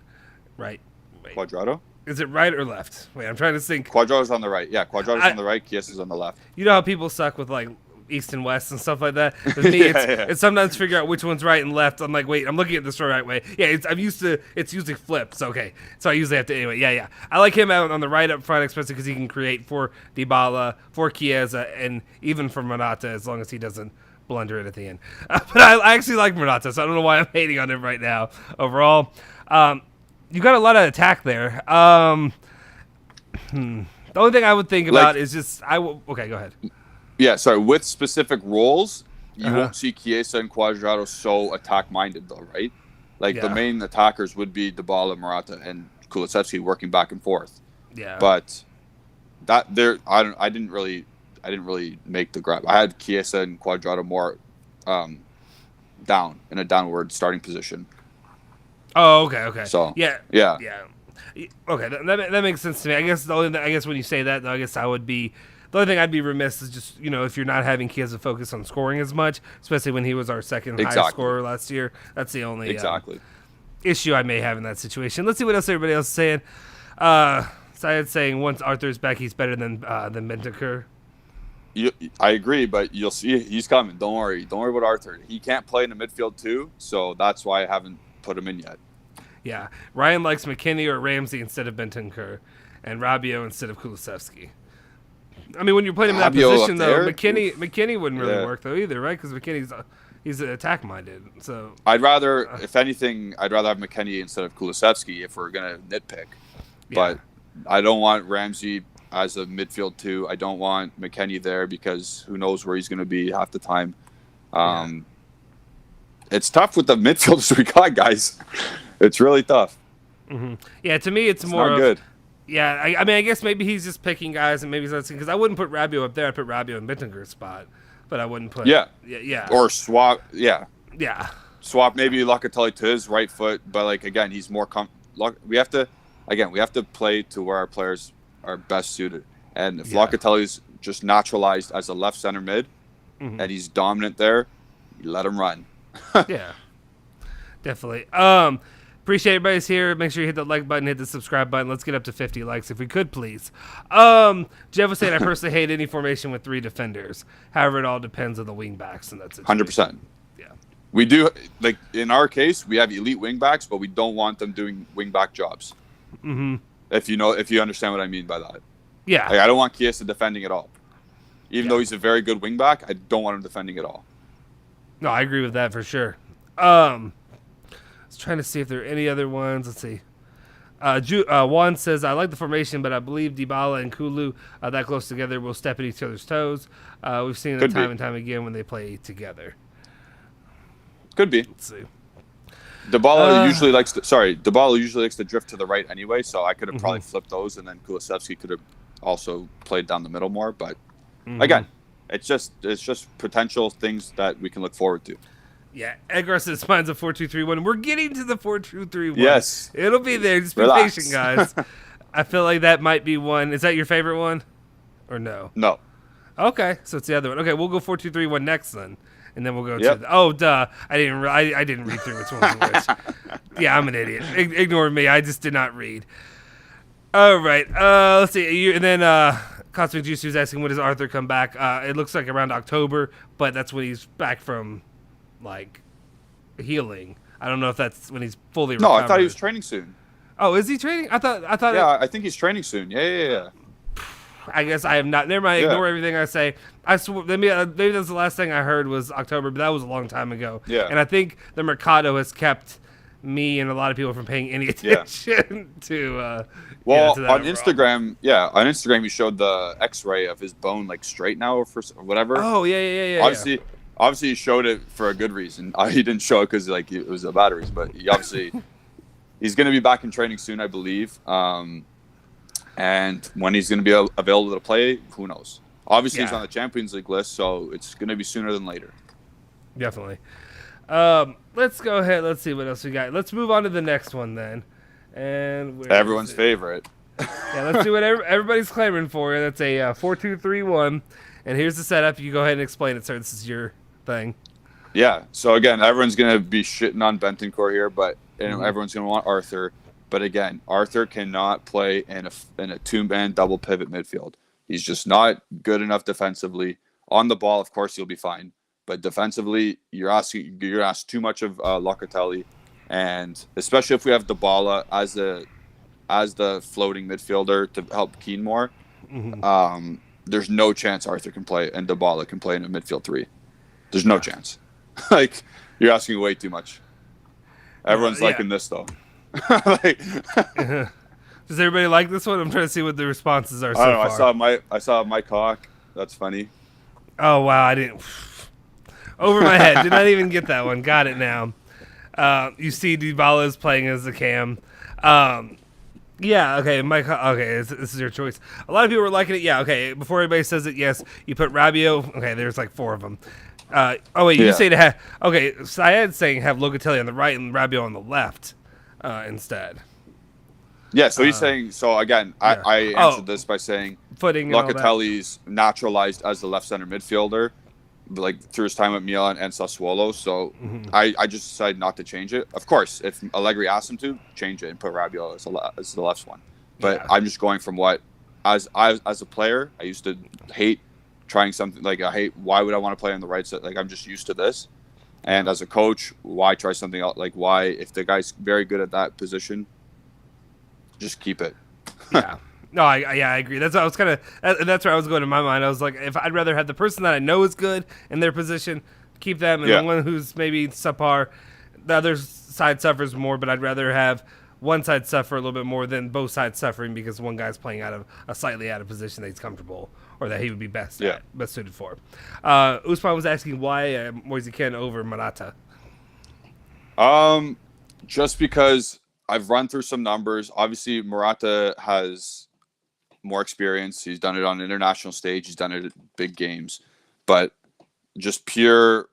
Wait. Cuadrado? Is it right or left? Wait, I'm trying to think. Cuadrado's on the right. Yeah, Cuadrado's on the right. Chiesa's on the left. You know how people suck with like east and west and stuff like that? With me, it's sometimes figure out which one's right and left. I'm like, wait, I'm looking at this the right way. Yeah, it's usually flipped. Okay, so I usually have to anyway. Yeah. I like him out on the right up front, especially because he can create for Dybala, for Chiesa, and even for Morata, as long as he doesn't blunder it at the end. But I actually like Morata, so I don't know why I'm hating on him right now. Overall, you got a lot of attack there. The only thing I would think about is just okay, go ahead. Yeah, sorry. With specific roles, you won't see Chiesa and Cuadrado so attack-minded, though, right? The main attackers would be Dybala, Morata, and Kulusevski working back and forth. Yeah. But I didn't really make the grab. I had Chiesa and Cuadrado more down in a downward starting position. Oh, okay. So yeah. Okay, that makes sense to me. I guess when you say that, though, I guess I would be. The only thing I'd be remiss is just, if you're not having Chiesa focus on scoring as much, especially when he was our second highest scorer last year. That's the only issue I may have in that situation. Let's see what else everybody else is saying. Syed's saying once Arthur's back, he's better than Bentancur. I agree, but you'll see he's coming. Don't worry about Arthur. He can't play in the midfield too, so that's why I haven't put him in yet. Yeah, Ryan likes McKennie or Ramsey instead of Bentancur, and Rabiot instead of Kulusevski. I mean, when you're playing him in that position, though, McKennie wouldn't really work though either, right? Because he's attack minded. So I'd rather, if anything, have McKennie instead of Kulusevski if we're gonna nitpick. But I don't want Ramsey as a midfield too. I don't want McKennie there because who knows where he's gonna be half the time. It's tough with the midfielders we got, guys. It's really tough. Mm-hmm. Yeah, to me, it's more not good. Yeah, I mean, I guess maybe he's just picking guys, and maybe he's not because I wouldn't put Rabiot up there. I'd put Rabiot in Bentancur's spot, but I wouldn't put yeah, or swap swap maybe Locatelli to his right foot, but again, he's more we have to play to where our players are best suited, and if Locatelli's just naturalized as a left center mid, and he's dominant there, you let him run. Yeah, definitely. Appreciate everybody's here. Make sure you hit the like button, hit the subscribe button. Let's get up to 50 likes if we could, please. Jeff was saying I personally hate any formation with 3 defenders. However, it all depends on the wing backs, and that's it. 100%. Yeah. We do, in our case, we have elite wing backs, but we don't want them doing wing back jobs. Mm-hmm. If you understand what I mean by that. Yeah. I don't want Chiesa defending at all. Even though he's a very good wing back, I don't want him defending at all. No, I agree with that for sure. was trying to see if there are any other ones. Let's see. Juan says, I like the formation, but I believe Dybala and Kulu that close together will step in each other's toes. We've seen it time and time again when they play together. Could be. Let's see. Dybala usually likes to drift to the right anyway, so I could have probably flipped those, and then Kulusevski could have also played down the middle more. But again, it's just potential things that we can look forward to. Yeah, Edgar says mine's a 4-2-3-1. We're getting to the 4-2-3-1. Yes. It'll be there. Just be patient, guys. I feel like that might be one. Is that your favorite one? Or no? No. Okay, so it's the other one. Okay, we'll go 4-2-3-1 next then. And then we'll go to duh. I didn't read through which one was which. Yeah, I'm an idiot. Ignore me. I just did not read. All right. Let's see. And then Cosmic Juice was asking, when does Arthur come back? It looks like around October, but that's when he's back from like healing. I don't know if that's when he's fully recovered. No, I thought he was training soon. Oh, is he training? I thought. Yeah, I think he's training soon. Yeah. I guess I have not. Never mind. Ignore everything I say. I swear, maybe that's the last thing I heard was October, but that was a long time ago. Yeah. And I think the Mercato has kept me and a lot of people from paying any attention to. On overall. Instagram, he showed the X-ray of his bone like straight now or whatever. Oh yeah. Obviously, he showed it for a good reason. He didn't show it because like it was a bad reason, but he's going to be back in training soon, I believe. And when he's going to be available to play, who knows? Obviously, he's on the Champions League list, so it's going to be sooner than later. Definitely. Let's go ahead. Let's see what else we got. Let's move on to the next one then. And everyone's favorite. Yeah, let's do what everybody's clamoring for. That's a 4-2-3-1. And here's the setup. You go ahead and explain it, sir. This is your thing. Yeah. So again, everyone's going to be shitting on Bentancur here, but everyone's going to want Arthur. But again, Arthur cannot play in a two-man double pivot midfield. He's just not good enough defensively. On the ball, of course, he'll be fine. But defensively, you're asking too much of Locatelli, and especially if we have Dybala as the floating midfielder to help Kean more. There's no chance Arthur can play and Dybala can play in a midfield three. There's no chance. Like, you're asking way too much. Everyone's liking this though. Does everybody like this one? I'm trying to see what the responses are so I don't know. far. I saw Mike Hawk. That's funny. Oh wow, I didn't. Over my head. Did not even get that one. Got it now. You see Dybala is playing as the cam. Yeah, okay, Mike. Okay, this is your choice. A lot of people were liking it. Yeah, okay. Before everybody says it, yes, you put Rabiot. Okay, there's like 4 of them. You say to have. Okay, Syed's saying have Locatelli on the right and Rabiot on the left instead. Yeah, so he's saying. So again, I answered this by saying Locatelli's naturalized as the left center midfielder, like through his time at Milan and Sassuolo. So I just decided not to change it. Of course, if Allegri asked him to, change it and put Rabiot as the left one. But I'm just going from what, as a player, I used to hate trying something like why would I want to play on the right side? Like I'm just used to this. And as a coach, why try something else? Like why, if the guy's very good at that position, just keep it. Yeah. No, I agree. That's what I was that's where I was going in my mind. I was like, if I'd rather have the person that I know is good in their position, keep them, and the one who's maybe subpar, the other side suffers more. But I'd rather have one side suffer a little bit more than both sides suffering because one guy's playing slightly out of position that he's comfortable or that he would be best suited for. Usman was asking why Moise Kean over Morata. Just because I've run through some numbers. Obviously, Morata has more experience. He's done it on an international stage. He's done it at big games. But just pure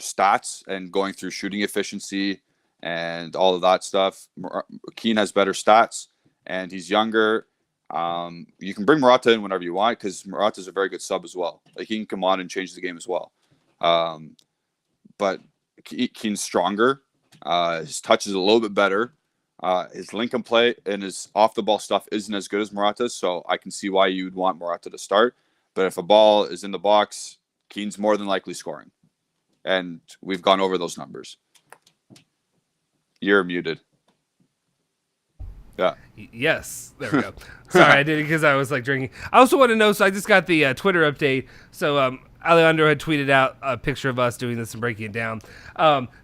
stats and going through shooting efficiency and all of that stuff, Kean has better stats, and he's younger. You can bring Morata in whenever you want because Morata's a very good sub as well. Like, he can come on and change the game as well. But Kean's stronger. His touch is a little bit better. His link and play and his off-the-ball stuff isn't as good as Morata's, so I can see why you'd want Morata to start. But if a ball is in the box, Kean's more than likely scoring. And we've gone over those numbers. You're muted. Yeah. Yes. There we go. Sorry, I did it because I was like drinking. I also want to know, so I just got the Twitter update. So Alejandro had tweeted out a picture of us doing this and breaking it down.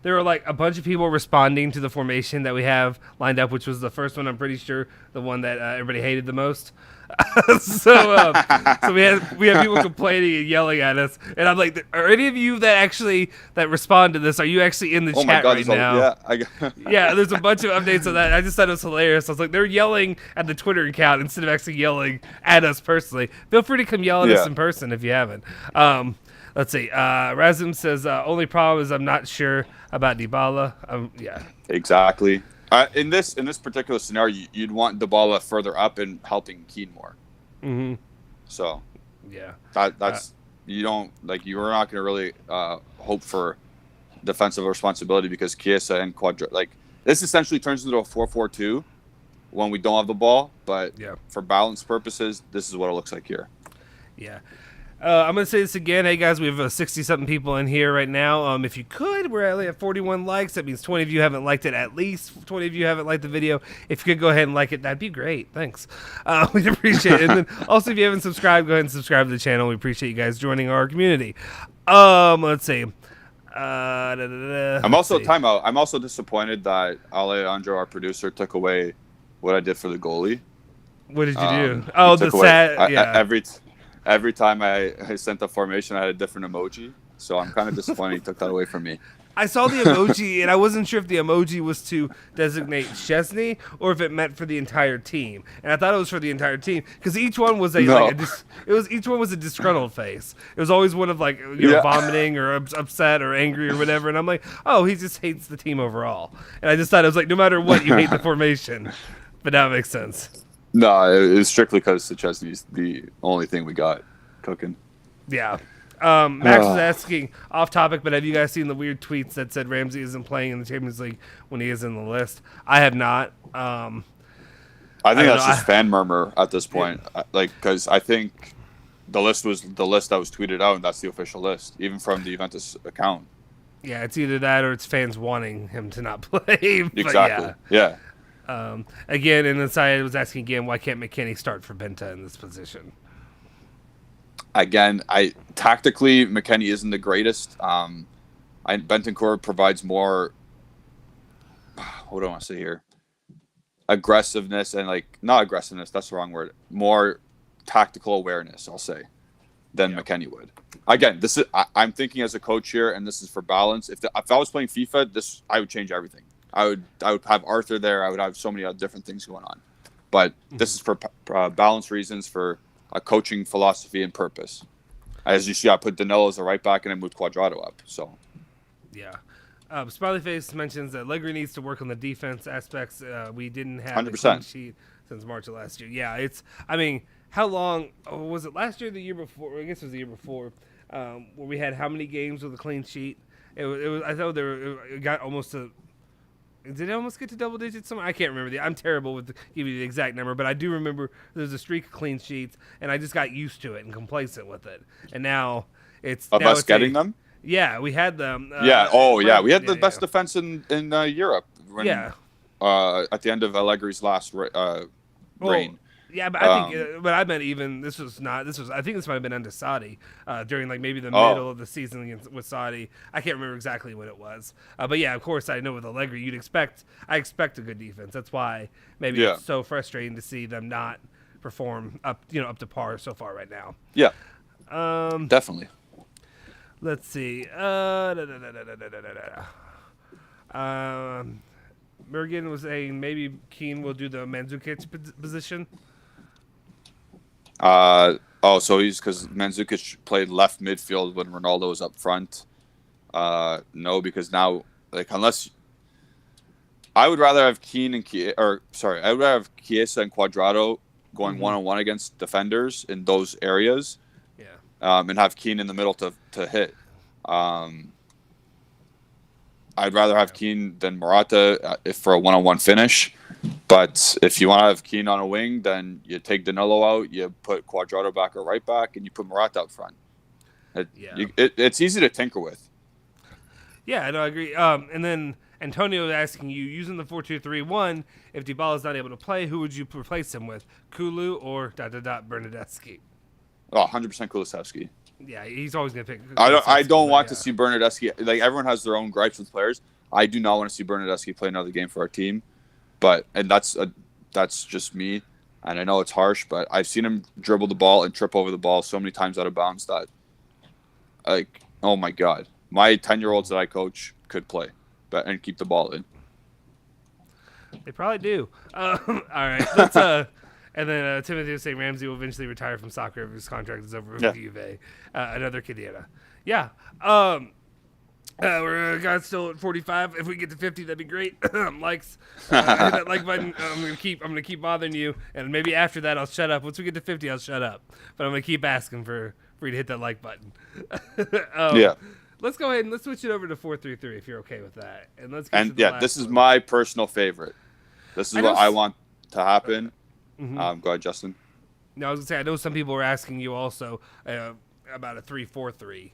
There were like a bunch of people responding to the formation that we have lined up, which was the first one. I'm pretty sure the one that everybody hated the most. So we have people complaining and yelling at us, and I'm like, are any of you that respond to this? Are you actually in the chat right now? Yeah, there's a bunch of updates on that. I just thought it was hilarious. I was like, they're yelling at the Twitter account instead of actually yelling at us personally. Feel free to come yell at us in person if you haven't. Let's see. Razum says only problem is I'm not sure about Dybala. Yeah, exactly. In this particular scenario, you'd want Dybala further up and helping Kean more. Mm-hmm. So, yeah, that's you don't like you are not going to really hope for defensive responsibility because Chiesa and this essentially turns into a 4-4-2 when we don't have the ball. But for balance purposes, this is what it looks like here. Yeah. I'm going to say this again. Hey, guys, we have 60-something people in here right now. If you could, we're only at 41 likes. That means 20 of you haven't liked it. At least 20 of you haven't liked the video. If you could go ahead and like it, that'd be great. Thanks. We'd appreciate it. And then also, if you haven't subscribed, go ahead and subscribe to the channel. We appreciate you guys joining our community. Let's see. I'm also disappointed that Alejandro, our producer, took away what I did for the goalie. What did you do? Oh, the sad. Yeah. Every time I sent the formation, I had a different emoji. So I'm kind of disappointed he took that away from me. I saw the emoji, and I wasn't sure if the emoji was to designate Szczesny or if it meant for the entire team. And I thought it was for the entire team because each one was each one was a disgruntled face. It was always one of like vomiting or upset or angry or whatever. And I'm like, oh, he just hates the team overall. And I just thought it was like, no matter what, you hate the formation. But that makes sense. No, it was strictly because Szczesny's the only thing we got cooking. Yeah. Max was asking off topic, but have you guys seen the weird tweets that said Ramsey isn't playing in the Champions League when he is in the list? I have not. I think that's just fan murmur at this point. Because I think the list was the list that was tweeted out, and that's the official list, even from the Juventus account. Yeah, it's either that or it's fans wanting him to not play. Exactly. Yeah. Again, and then I was asking again, why can't McKennie start for Benta in this position? Again, tactically McKennie isn't the greatest. Bentancur provides more. What do I want to say here? Aggressiveness and not aggressiveness. That's the wrong word. More tactical awareness, I'll say, than McKennie would. Again, this is I'm thinking as a coach here, and this is for balance. If I was playing FIFA, I would change everything. I would have Arthur there. I would have so many other different things going on. But this is for balance reasons, for a coaching philosophy and purpose. As you see, I put Danilo as a right back and I moved Cuadrado up. So, yeah. Smiley Face mentions that Allegri needs to work on the defense aspects. We didn't have 100%. A clean sheet since March of last year. Yeah, how long was it last year or the year before? I guess it was the year before, where we had how many games with a clean sheet? It was I thought it got almost to. Did it almost get to double digits somewhere? I can't remember. I'm terrible with giving you the exact number, but I do remember there's a streak of clean sheets, and I just got used to it and complacent with it. And now it's us getting them. Yeah, we had them. We had the best defense in Europe. At the end of Allegri's last reign. Yeah, but I think, but I meant even this was. I think this might have been under Saudi during maybe the middle of the season with Saudi. I can't remember exactly what it was. But yeah, of course, I know with Allegri, I expect a good defense. That's why maybe it's so frustrating to see them not perform up to par so far right now. Yeah, definitely. Let's see. Mergen was saying maybe Kean will do the Mandzukic position. So he's because Mandzukic played left midfield when Ronaldo was up front. No, because now unless I would rather have I would rather have Chiesa and Cuadrado going one-on-one against defenders in those areas. Yeah. And have Kean in the middle to hit. I'd rather have Kean than Morata for a one-on-one finish. But if you want to have Kean on a wing, then you take Danilo out, you put Cuadrado back or right back, and you put Morata up front. It's easy to tinker with. Yeah, I agree. And then Antonio is asking you, using the 4-2-3-1, if Dybala's not able to play, who would you replace him with? Kulu or Bernadeschi? Oh, 100% Kulusevski. Yeah, he's always gonna pick. I don't want to see Bernardeschi. Like, everyone has their own gripes with players. I do not want to see Bernardeschi play another game for our team, and that's just me. And I know it's harsh, but I've seen him dribble the ball and trip over the ball so many times out of bounds that, like, oh my God, my 10-year-olds that I coach could play, and keep the ball in. They probably do. All right, let's. And then Timothy was saying Ramsey will eventually retire from soccer if his contract is over with Juve. Another Cadena. Yeah. We're still at 45. If we get to 50, that'd be great. Likes. Hit that like button. I'm gonna keep bothering you, and maybe after that I'll shut up. Once we get to 50, I'll shut up. But I'm gonna keep asking for you to hit that like button. Yeah. Let's go ahead and let's switch it over to 4-3-3 if you're okay with that. And let's. This is my personal favorite. This is what I want to happen. Mm-hmm. Go ahead, Justin. No, I was gonna say I know some people were asking you also about a 3-4-3.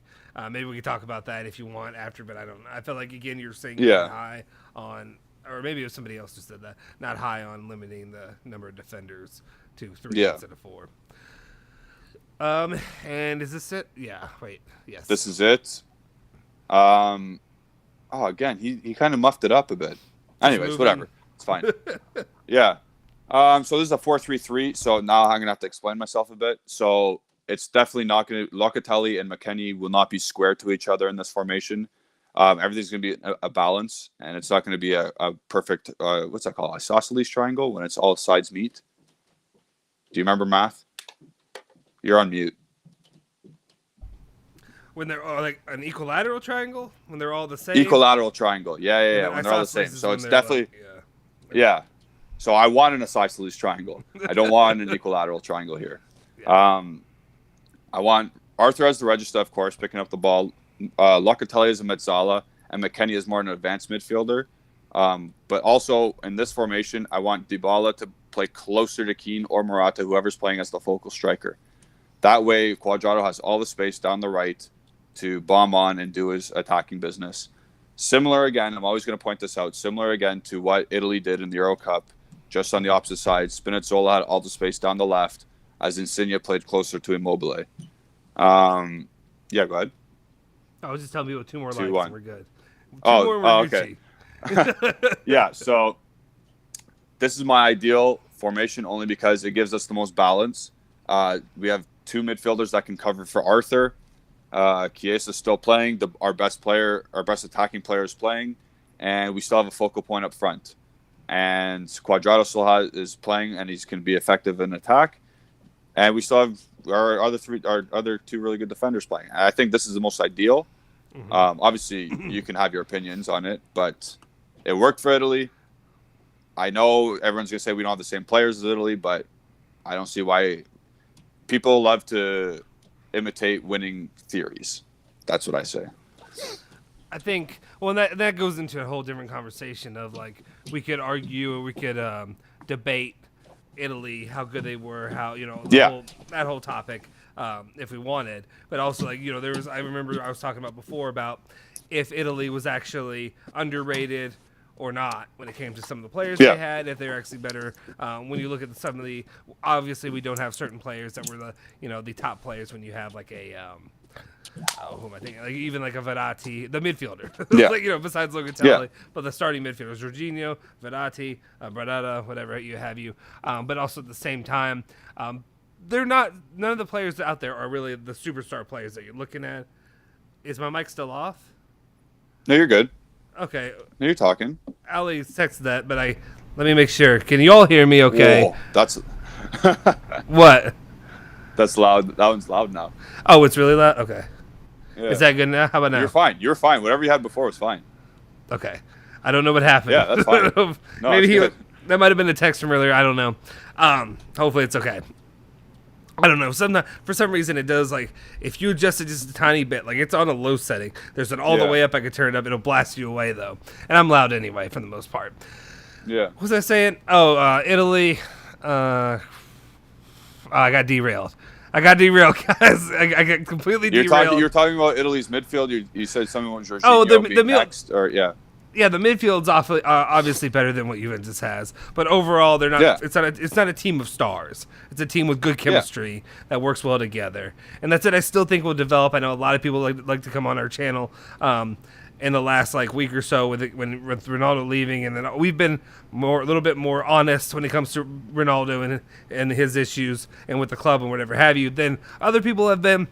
Maybe we could talk about that if you want after, but I don't know. I feel like again you're saying high on, or maybe it was somebody else who said that, not high on limiting the number of defenders to 3 instead of 4. And is this it? Yeah. Wait. Yes. This is it. Again, he kind of muffed it up a bit. Anyways, whatever. It's fine. Yeah. So this is a 4-3-3. So now I'm gonna have to explain myself a bit. So it's definitely not gonna. Locatelli and McKennie will not be square to each other in this formation. Everything's gonna be a balance, and it's not gonna be a perfect. What's that called? Isosceles triangle when it's all sides meet. Do you remember math? You're on mute. When they're all like an equilateral triangle, when they're all the same. Equilateral triangle. Yeah. When they're all the same. So it's definitely. Yeah. So I want an isosceles triangle. I don't want an equilateral triangle here. Yeah. I want Arthur as the regista, of course, picking up the ball. Locatelli as a mezzala, and McKennie is more an advanced midfielder. But also in this formation, I want Dybala to play closer to Kean or Morata, whoever's playing as the focal striker. That way, Cuadrado has all the space down the right to bomb on and do his attacking business. Similar again, I'm always going to point this out, similar again to what Italy did in the Euro Cup. Just on the opposite side, Spinazzola had all the space down the left, as Insigne played closer to Immobile. Yeah, go ahead. I was just telling people 2 more likes and we're good. Okay. Yeah, so this is my ideal formation only because it gives us the most balance. We have 2 midfielders that can cover for Arthur. Chiesa's still playing. Our best attacking player is playing, and we still have a focal point up front. And Cuadrado still is playing, and he's can be effective in attack. And we still have our other 2 really good defenders playing. I think this is the most ideal. Mm-hmm. Obviously, you can have your opinions on it, but it worked for Italy. I know everyone's gonna say we don't have the same players as Italy, but I don't see why. People love to imitate winning theories. That's what I say. I think, well, that goes into a whole different conversation of, like, we could argue or we could debate Italy, how good they were, how, that whole topic, if we wanted. But also, like, I remember I was talking about before about if Italy was actually underrated or not when it came to some of the players they had, if they're actually better. When you look at some of the, obviously we don't have certain players that were the top players when you have like a, who am I thinking? Like even like a Verratti, the midfielder. Like, besides Locatelli, but the starting midfielders, Jorginho, Verratti, Bradata, whatever you. But also at the same time, none of the players out there are really the superstar players that you're looking at. Is my mic still off? No, you're good. Okay. No, you're talking. Ali texted that, but let me make sure. Can you all hear me okay? Whoa, that's... What? That's loud. That one's loud now. Oh, it's really loud? Okay. Yeah. Is that good now? How about now? You're fine. Whatever you had before was fine. Okay. I don't know what happened. Yeah, that's fine. No, Maybe that might have been a text from earlier. I don't know. Hopefully it's okay. I don't know. For some reason, it does, like, if you adjust it just a tiny bit, like, it's on a low setting. There's an all the way up I could turn it up. It'll blast you away, though. And I'm loud anyway, for the most part. Yeah. What was I saying? Oh, Italy. I got derailed. Guys. I got completely derailed. You're talking about Italy's midfield. You said something about Jorginho the next, or yeah. Yeah, the midfield's obviously better than what Juventus has, but overall, they're not. Yeah. It's not a team of stars. It's a team with good chemistry that works well together, and that's it. I still think will develop. I know a lot of people like to come on our channel in the last week or so with Ronaldo leaving, and then we've been a little bit more honest when it comes to Ronaldo and his issues and with the club and whatever have you than other people have been.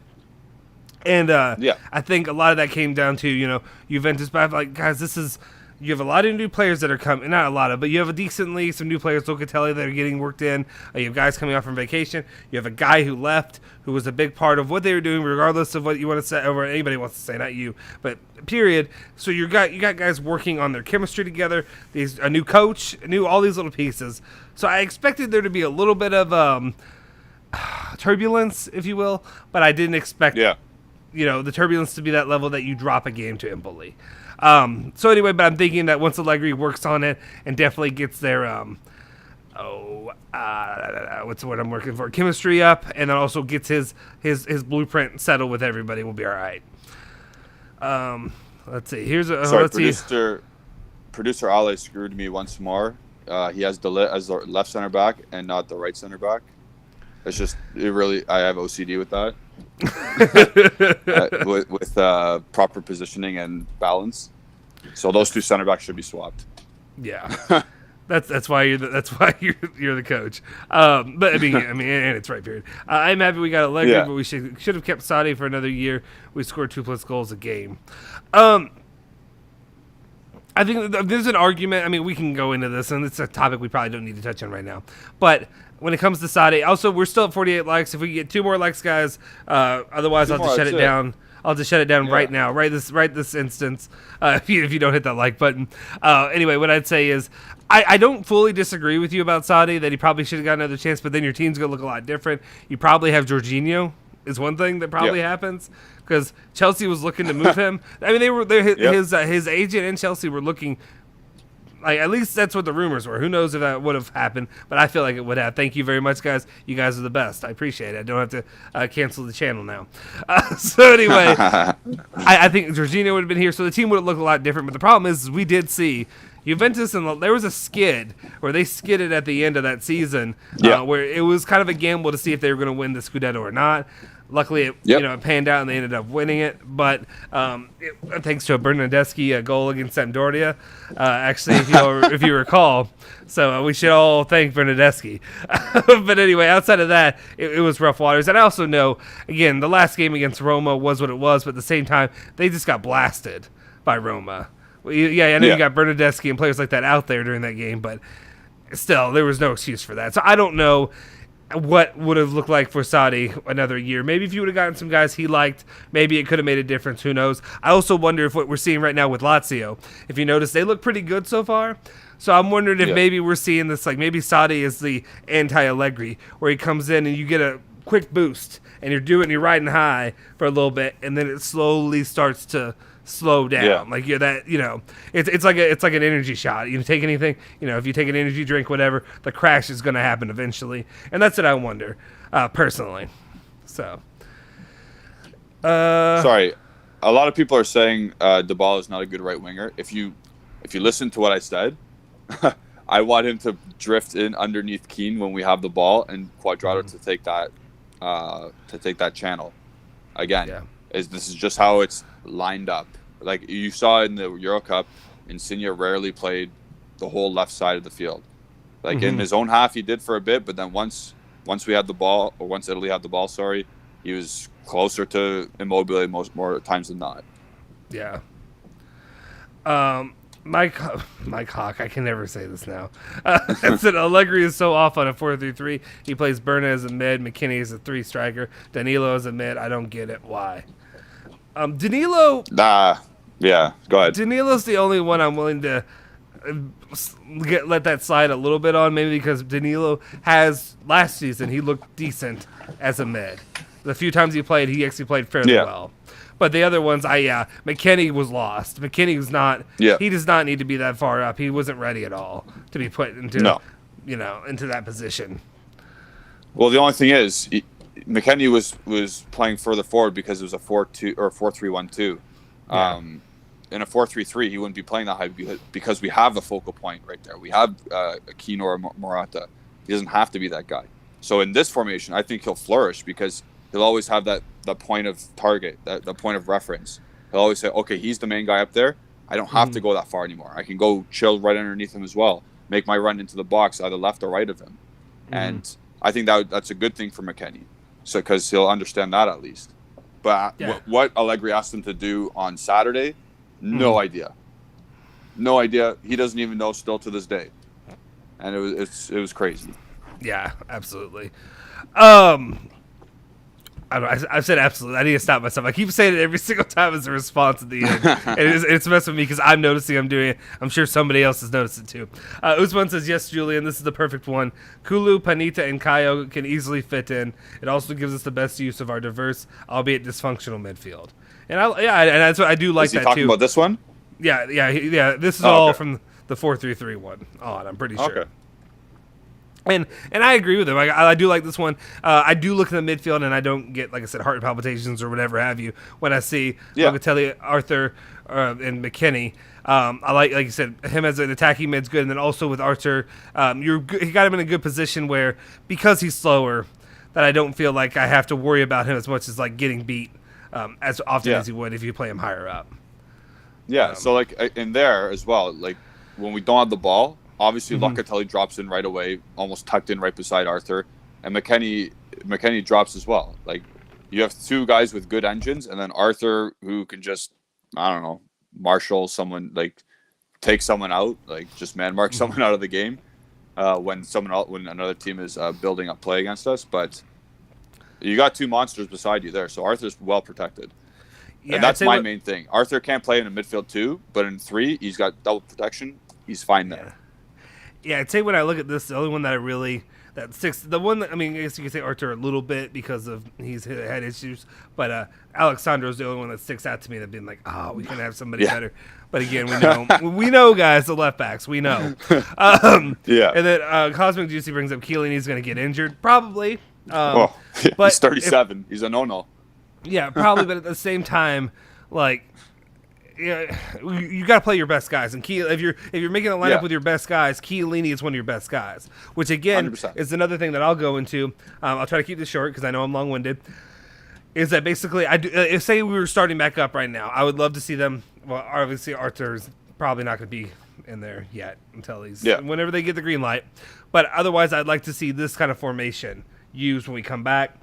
And I think a lot of that came down to, Juventus. But guys, you have a lot of new players that are coming. Not a lot of, but you have some new players, Locatelli, that are getting worked in. You have guys coming off from vacation. You have a guy who left, who was a big part of what they were doing, regardless of what you want to say, or anybody wants to say, not you, but period. So you got guys working on their chemistry together. A new coach, all these little pieces. So I expected there to be a little bit of turbulence, if you will, but I didn't expect. Yeah. The turbulence to be that level that you drop a game to Empoli. So anyway, but I'm thinking that once Allegri works on it and definitely gets their, what's the word I'm working for? Chemistry up, and then also gets his blueprint settled with everybody, we'll be all right. Let's see. Producer Ale screwed me once more. He has De Ligt as the left center back and not the right center back. I have OCD with that. with proper positioning and balance. So those two center backs should be swapped. Yeah. That's why you're the coach. But I mean, and it's right period. I'm happy we got Allegri, but we should have kept Sadi for another year. We scored 2+ goals a game. I think there's an argument. I mean, we can go into this, and it's a topic we probably don't need to touch on right now. But when it comes to Sadi, also, we're still at 48 likes. If we can get 2 more likes, guys, otherwise I'll just shut it down. I'll just shut it down right now, right this instance, if you don't hit that like button. Anyway, what I'd say is I don't fully disagree with you about Sadi, that he probably should have got another chance, but then your team's going to look a lot different. You probably have Jorginho is one thing that probably happens, because Chelsea was looking to move him. I mean, his agent and Chelsea were looking, at least that's what the rumors were. Who knows if that would have happened, but I feel like it would have. Thank you very much, guys. You guys are the best. I appreciate it. I don't have to cancel the channel now. So anyway, I think Jorginho would have been here, so the team would have looked a lot different. But the problem is we did see Juventus, and there was a skid where they skidded at the end of that season, where it was kind of a gamble to see if they were going to win the Scudetto or not. Luckily, it panned out and they ended up winning it. But thanks to a Bernardeschi goal against Sampdoria, actually, if you recall. So we should all thank Bernardeschi. But anyway, outside of that, it was rough waters. And I also know, again, the last game against Roma was what it was, but at the same time, they just got blasted by Roma. I know you got Bernardeschi and players like that out there during that game, but still, there was no excuse for that. So I don't know what would have looked like for Sadi another year. Maybe if you would have gotten some guys he liked, maybe it could have made a difference. Who knows? I also wonder if what we're seeing right now with Lazio, if you notice, they look pretty good so far. So I'm wondering if maybe we're seeing this, maybe Sadi is the anti-Allegri, where he comes in and you get a quick boost, and you're riding high for a little bit, and then it slowly starts to slow down. It's like an energy shot. You take anything, if you take an energy drink, whatever, the crash is going to happen eventually, and that's what I wonder personally. So sorry, a lot of people are saying Dybala is not a good right winger. If you listen to what I said, I want him to drift in underneath Kean when we have the ball, and Cuadrado to take that channel again. This is just how it's lined up. Like you saw in the Euro Cup, Insigne rarely played the whole left side of the field. In his own half, he did for a bit, but then once we had the ball, or once Italy had the ball, he was closer to Immobile more times than not. Yeah. Mike Hawk, I can never say this now. Said Allegri is so off on a 4-3-3. He plays Berna as a mid, McKinney as a 3 striker, Danilo as a mid. I don't get it. Why? Danilo. Yeah. Go ahead. Danilo's the only one I'm willing to let that slide a little bit on, maybe because Danilo has last season he looked decent as a mid. The few times he played, he actually played fairly well. But the other ones, McKinney was lost. McKinney was not. Yeah. He does not need to be that far up. He wasn't ready at all to be put into into that position. Well, the only thing is, McKinney was playing further forward because it was a 4-2 or 4-3-1-2. in a 4-3-3, he wouldn't be playing that high because we have a focal point right there. We have Kean or Morata. He doesn't have to be that guy. So in this formation, I think he'll flourish because he'll always have that point of target, the point of reference. He'll always say, okay, he's the main guy up there. I don't have to go that far anymore. I can go chill right underneath him as well, make my run into the box either left or right of him. And I think that's a good thing for McKennie, so because he'll understand that at least. But what Allegri asked him to do on Saturday, no idea. No idea. He doesn't even know still to this day. And it was crazy. Yeah, absolutely. I don't know, I've said absolutely. I need to stop myself. I keep saying it every single time as a response at the end. And it's messing with me because I'm noticing I'm doing it. I'm sure somebody else has noticed it too. Usman says, yes, Julian, this is the perfect one. Kulu, Panita, and Kayo can easily fit in. It also gives us the best use of our diverse, albeit dysfunctional midfield. And and that's what I do like is he that talking too. about this one? Yeah. This is all from the 4-3-3 one on, I'm pretty sure. Okay. And I agree with him. I do like this one. I do look at the midfield, and I don't get, like I said, heart palpitations or whatever have you when I see Locatelli, Arthur, and McKennie. I like you said, him as an attacking mid's good, and then also with Arthur, he got him in a good position where, because he's slower, that I don't feel like I have to worry about him as much as like getting beat as often as he would if you play him higher up. Yeah, so like in there as well, like when we don't have the ball, obviously Locatelli drops in right away, almost tucked in right beside Arthur, and McKennie drops as well. Like you have two guys with good engines, and then Arthur who can just, I don't know, marshal someone, like take someone out, like just man mark someone out of the game when another team is building up play against us. But you got two monsters beside you there, so Arthur's well protected. Yeah, and that's my main thing. Arthur can't play in a midfield 2, but in 3, he's got double protection. He's fine there. Yeah, I'd say when I look at this, the only one that I really the one that, I mean, I guess you could say Arthur a little bit because of he's had issues, but Alexandro's the only one that sticks out to me that being like, we can have somebody better. But again, we know guys, the left backs, we know. And then Cosmic Juicy brings up Chiellini's going to get injured, probably. But he's 37. He's a no-no. Yeah, probably. But at the same time, like, you got to play your best guys. And if you're making a lineup with your best guys, Chiellini is one of your best guys. Which again 100%. is another thing that I'll go into. I'll try to keep this short because I know I'm long-winded. Is that basically if say we were starting back up right now, I would love to see them. Well, obviously Arthur's probably not going to be in there yet until whenever they get the green light. But otherwise, I'd like to see this kind of formation used when we come back.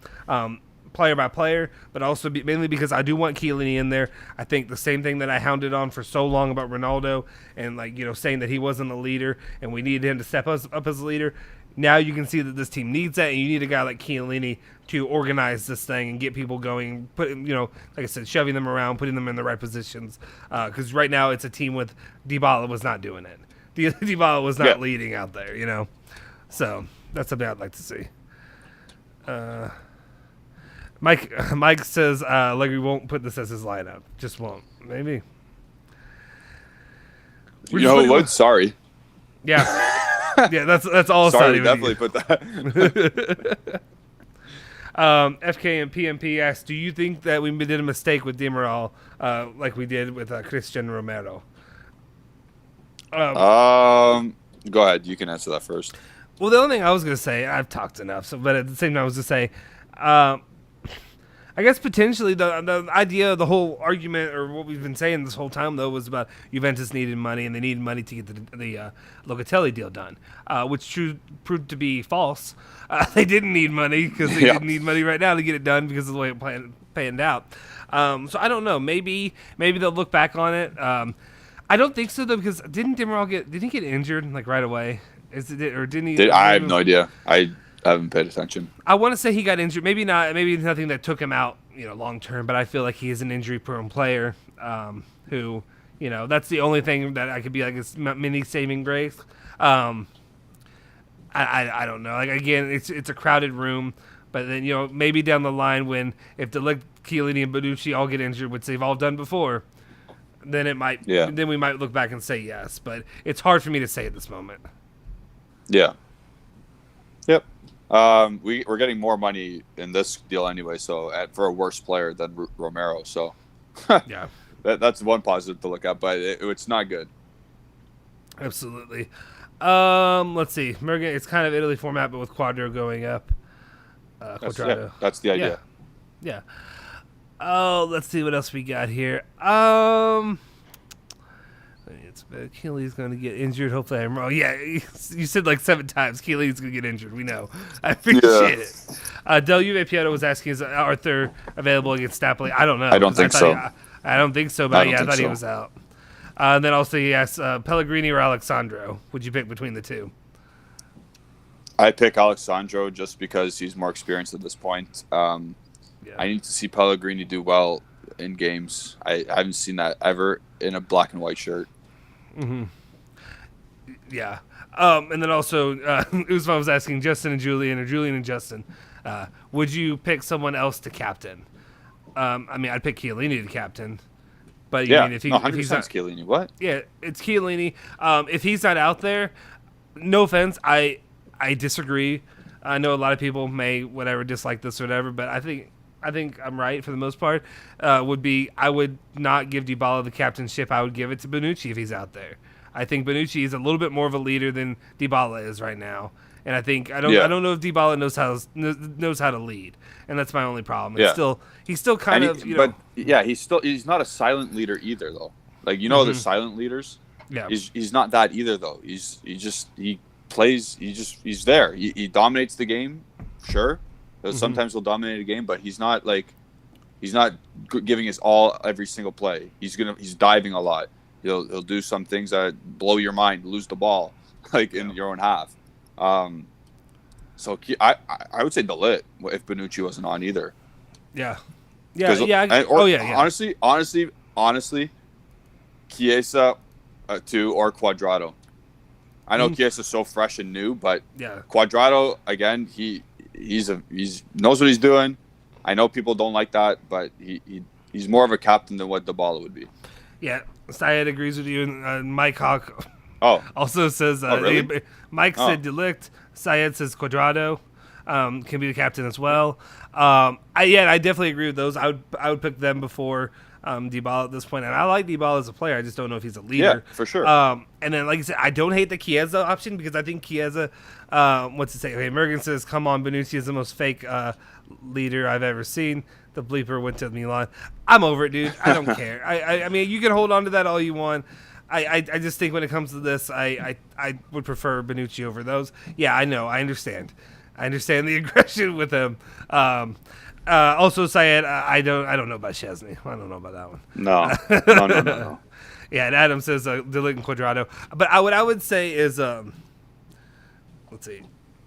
Player by player, but also mainly because I do want Chiellini in there. I think the same thing that I hounded on for so long about Ronaldo and saying that he wasn't a leader and we needed him to step us up as a leader. Now you can see that this team needs that, and you need a guy like Chiellini to organize this thing and get people going. Like I said, shoving them around, putting them in the right positions. Because right now it's a team with Dybala was not doing it. Dybala was not leading out there. So that's something I'd like to see. Mike says Allegri won't put this as his lineup. Just won't. Maybe. You know what? Sorry. Yeah. Yeah, that's all. Sorry, definitely put that. FK and PMP asks, do you think that we did a mistake with Demiral like we did with Christian Romero? Go ahead. You can answer that first. Well, the only thing I was going to say, I've talked enough, but at the same time I was going to say, I guess potentially the idea of the whole argument, or what we've been saying this whole time, though, was about Juventus needed money, and they needed money to get the Locatelli deal done, which proved to be false. They didn't need money because they didn't need money right now to get it done because of the way it panned out. So I don't know. Maybe they'll look back on it. I don't think so, though, because did he get injured like right away? Or didn't he? I have no idea. I haven't paid attention. I want to say he got injured. Maybe not. Maybe nothing that took him out, long term. But I feel like he is an injury-prone player who, that's the only thing that I could be like his mini saving grace. I don't know. Like again, it's a crowded room. But then maybe down the line if Chiellini and Bonucci all get injured, which they've all done before, then it might. Yeah. Then we might look back and say yes. But it's hard for me to say at this moment. Yeah. Yep. We're getting more money in this deal anyway, so for a worse player than Romero. So yeah, that's one positive to look at, but it's not good. Absolutely. Let's see. It's kind of Italy format, but with Quadro going up. Quadrado. That's the idea. Yeah. Oh, let's see what else we got here. It's Keely's going to get injured. Hopefully, I'm wrong. Yeah, you said like 7 times Keely's going to get injured. We know. I appreciate it. Del Juve Pietro was asking, is Arthur available against Napoli? I don't know. I don't think so. I don't think so, but I thought he was out. And then also he asked Pellegrini or Alexandro. Would you pick between the two? I pick Alexandro just because he's more experienced at this point. I need to see Pellegrini do well in games. I haven't seen that ever in a black and white shirt. Mm-hmm. Yeah. And then also, Usman was asking Justin and Julian, or Julian and Justin, would you pick someone else to captain? I mean, I'd pick Chiellini to captain. But yeah, I mean, if 100% he's not, Chiellini. What? Yeah, it's Chiellini. If he's not out there, no offense, I disagree. I know a lot of people may dislike this or whatever, but I think I'm right for the most part. I would not give Dybala the captainship. I would give it to Bonucci if he's out there. I think Bonucci is a little bit more of a leader than Dybala is right now, and I don't know if Dybala knows how to lead, and that's my only problem. He's still kind of but he's not a silent leader either though. Like the silent leaders. Yeah, he's not that either though. He plays. He's there. He dominates the game. Sure. Sometimes he'll dominate a game, but he's not giving his all every single play. He's diving a lot. He'll do some things that blow your mind, lose the ball, in your own half. So I would say Delit if Bonucci wasn't on either. Yeah. Honestly, Chiesa 2 or Quadrado. I know Chiesa's so fresh and new, but Quadrado again, he knows what he's doing. I know people don't like that, but he's more of a captain than what Dybala would be. Yeah, Syed agrees with you, and Mike Hawk also says really? Mike said Delict. Syed says Quadrado can be the captain as well. I definitely agree with those. I would pick them before Dybala at this point, and I like Dybala as a player. I just don't know if he's a leader. Yeah, for sure. And then, like I said, I don't hate the Chiesa option because I think Chiesa. What's it say? Okay, Mergen says, "Come on, Bonucci is the most fake leader I've ever seen." The bleeper went to Milan. I'm over it, dude. I don't care. I mean, you can hold on to that all you want. I just think when it comes to this, I would prefer Bonucci over those. Yeah, I know. I understand. I understand the aggression with him. Also, Syed, I don't know about Chesney. I don't know about that one. No. Yeah, and Adam says Delic and Quadrado. But what I would say is, let's see.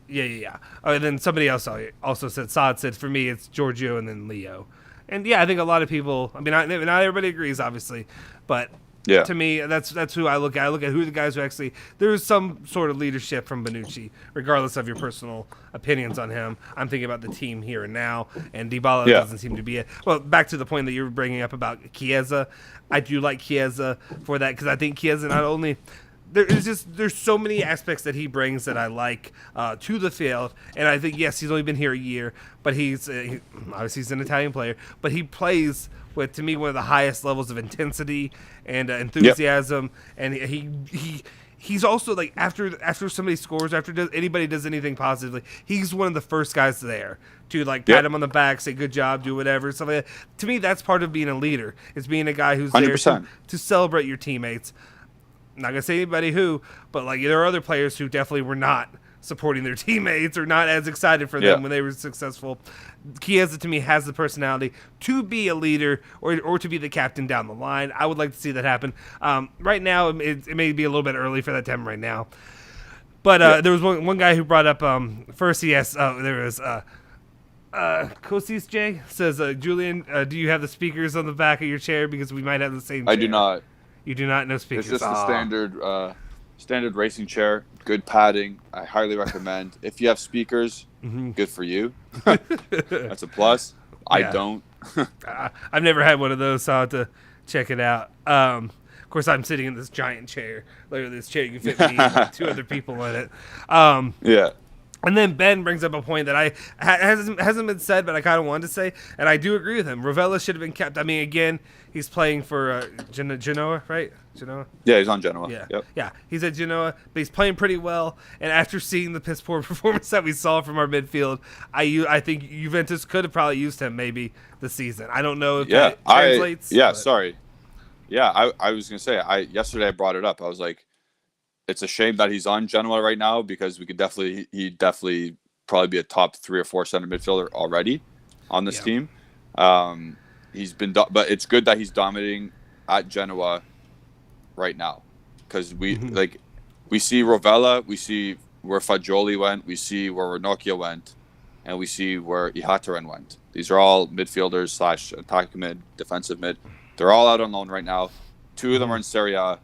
Yeah. Oh, and then somebody else also said, Saad said, for me, it's Giorgio and then Leo. And yeah, I think a lot of people, I mean, not everybody agrees, obviously, but to me, that's who I look at. I look at who are the guys who actually, there's some sort of leadership from Bonucci, regardless of your personal opinions on him. I'm thinking about the team here and now, and Dybala doesn't seem to be it. Well, back to the point that you were bringing up about Chiesa, I do like Chiesa for that, because I think Chiesa not only... There's so many aspects that he brings that I like to the field, and I think he's only been here a year, but obviously he's an Italian player, but he plays with, to me, one of the highest levels of intensity and enthusiasm, and he's also like after somebody scores, after anybody does anything positively, he's one of the first guys there to pat him on the back, say good job, do whatever, stuff like that. To me, that's part of being a leader. It's being a guy who's 100%. There to celebrate your teammates. I'm not gonna say anybody who, but there are other players who definitely were not supporting their teammates or not as excited for them when they were successful. Chiesa, to me, has the personality to be a leader or to be the captain down the line. I would like to see that happen. Right now, it may be a little bit early for that to happen right now. But there was one guy who brought up first. He asked, there was Kosis J says, Julian, do you have the speakers on the back of your chair because we might have the same chair? I do not. You do not know speakers. It's just the standard racing chair. Good padding. I highly recommend. If you have speakers, good for you. That's a plus. I don't. I've never had one of those, so I'll have to check it out. Of course, I'm sitting in this giant chair. Literally, this chair you can fit me and 2 other people in it. And then Ben brings up a point that hasn't been said, but I kind of wanted to say, and I do agree with him. Rovella should have been kept. I mean, again, he's playing for Genoa, right? Genoa. Yeah, he's on Genoa. Yeah, Yep. yeah, he's at Genoa, but he's playing pretty well. And after seeing the piss poor performance that we saw from our midfield, I think Juventus could have probably used him maybe this season. I don't know if that translates. Sorry. Yeah, I was gonna say yesterday I brought it up. I was like, it's a shame that he's on Genoa right now because he'd definitely probably be a top 3 or 4 center midfielder already on this team. He's been, but it's good that he's dominating at Genoa right now because we see Rovella, we see where Fagioli went, we see where Ranocchia went, and we see where Ihataren went. These are all midfielders / attacking mid, defensive mid. They're all out on loan right now. 2 of them are in Serie A,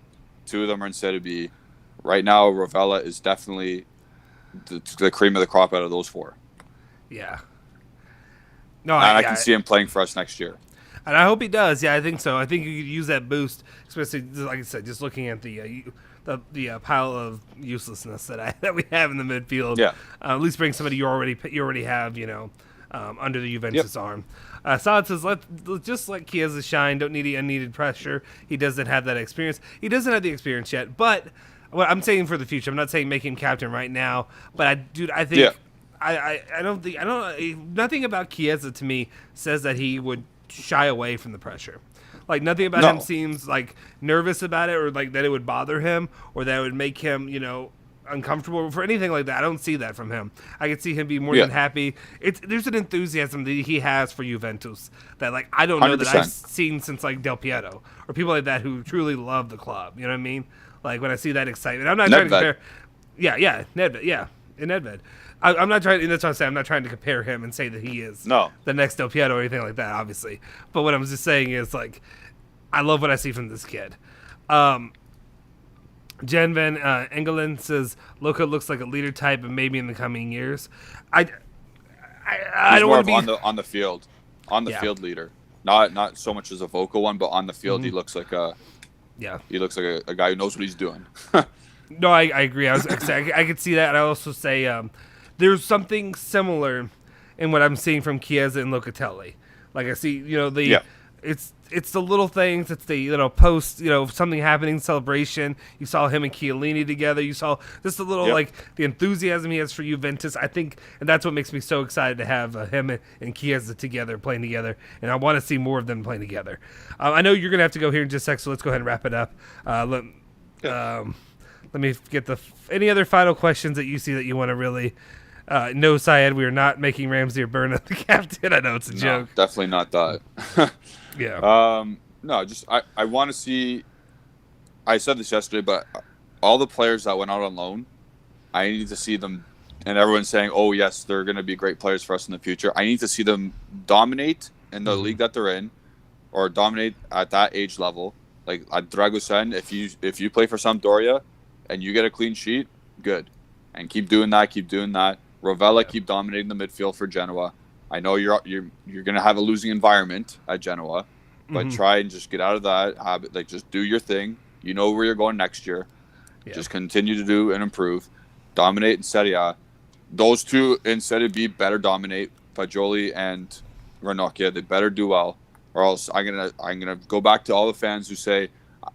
2 of them are in Serie B. Right now, Rovella is definitely the cream of the crop out of those 4. Yeah. No, I can see him playing for us next year. And I hope he does. Yeah, I think so. I think you could use that boost, especially like I said, just looking at the pile of uselessness that we have in the midfield. Yeah. At least bring somebody you already have, under the Juventus arm. Saad says, just let Chiesa shine. Don't need unneeded pressure. He doesn't have that experience. He doesn't have the experience yet, but. Well, I'm saying for the future. I'm not saying make him captain right now, but I think nothing about Chiesa to me says that he would shy away from the pressure. Like nothing about him seems like nervous about it or like that it would bother him or that it would make him, uncomfortable for anything like that. I don't see that from him. I could see him be more than happy. There's an enthusiasm that he has for Juventus that like I don't know 100%. That I've seen since like Del Piero or people like that who truly love the club. You know what I mean? Like when I see that excitement, I'm not trying to compare. Yeah, Nedved. Yeah, in Nedved. I'm not trying. That's what I'm saying. I'm not trying to compare him and say that he is the next Del Piero or anything like that, obviously. But what I'm just saying is like, I love what I see from this kid. Jen Van Engelen says Luka looks like a leader type, and maybe in the coming years. I don't want to be on the field, field leader. Not so much as a vocal one, but on the field he looks like a. Yeah, he looks like a guy who knows what he's doing. No, I agree. I could see that, and I also say there's something similar in what I'm seeing from Chiesa and Locatelli. Like I see, it's the little things. It's the post, something happening, celebration. You saw him and Chiellini together. You saw just a little like the enthusiasm he has for Juventus. I think, and that's what makes me so excited to have him and Chiesa together, playing together. And I want to see more of them playing together. I know you're gonna have to go here in just a sec, so let's go ahead and wrap it up. Let me get any other final questions that you see that you want to really. No, Syed, we are not making Ramsey or Berna the captain. I know it's a joke. Definitely not that. Yeah. No, just I want to see. I said this yesterday, but all the players that went out on loan, I need to see them, and everyone's saying, "Oh yes, they're going to be great players for us in the future." I need to see them dominate in the league that they're in, or dominate at that age level. Like at Dragusin, if you play for Sampdoria, and you get a clean sheet, good, and keep doing that. Rovella, keep dominating the midfield for Genoa. I know you're going to have a losing environment at Genoa, but try and just get out of that habit. Like, just do your thing. You know where you're going next year. Yeah. Just continue to do and improve. Dominate in Serie A. Those two in Serie B better dominate. Fagioli and Ranocchia, they better do well, or else I'm gonna go back to all the fans who say,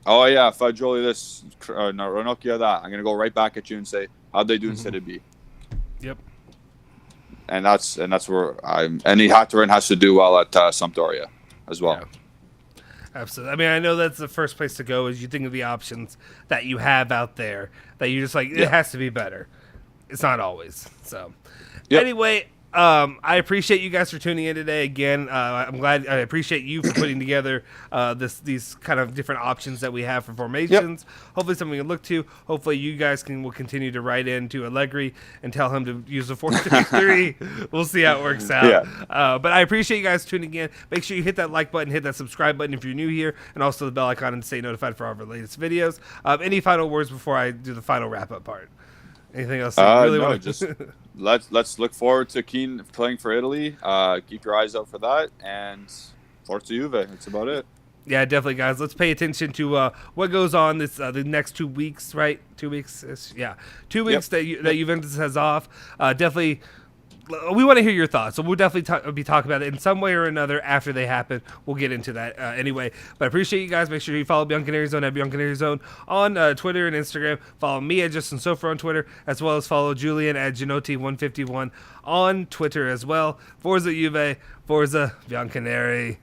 "Oh yeah, Fagioli this, Ranocchia that." I'm gonna go right back at you and say, "How'd they do in Serie B?" Yep. And that's where Ihataren has to do well at Sampdoria as well. Yeah. Absolutely. I mean, I know that's the first place to go is you think of the options that you have out there that you just like, it has to be better. It's not always. So anyway, I appreciate you guys for tuning in today. Again, I appreciate you for putting together these kind of different options that we have for formations. Hopefully something to look to. Hopefully you guys will continue to write in to Allegri and tell him to use the 4-3-3. We'll see how it works out. Yeah. But I appreciate you guys tuning in. Make sure you hit that like button, hit that subscribe button if you're new here, and also the bell icon and stay notified for all of our latest videos. Any final words before I do the final wrap-up part? Anything else you really want to... just let's look forward to Kean playing for Italy. Keep your eyes out for that, and Forza Juve. That's about it. Yeah, definitely, guys. Let's pay attention to what goes on this the next 2 weeks, right? 2 weeks, yeah, 2 weeks that Juventus has off. Definitely, we want to hear your thoughts, so we'll definitely be talking about it in some way or another after they happen. We'll get into that anyway. But I appreciate you guys. Make sure you follow Bianconeri Zone at Bianconeri Zone on Twitter and Instagram. Follow me at Justin Sofer on Twitter, as well as follow Julian at Genotti151 on Twitter as well. Forza Juve, Forza Bianconeri.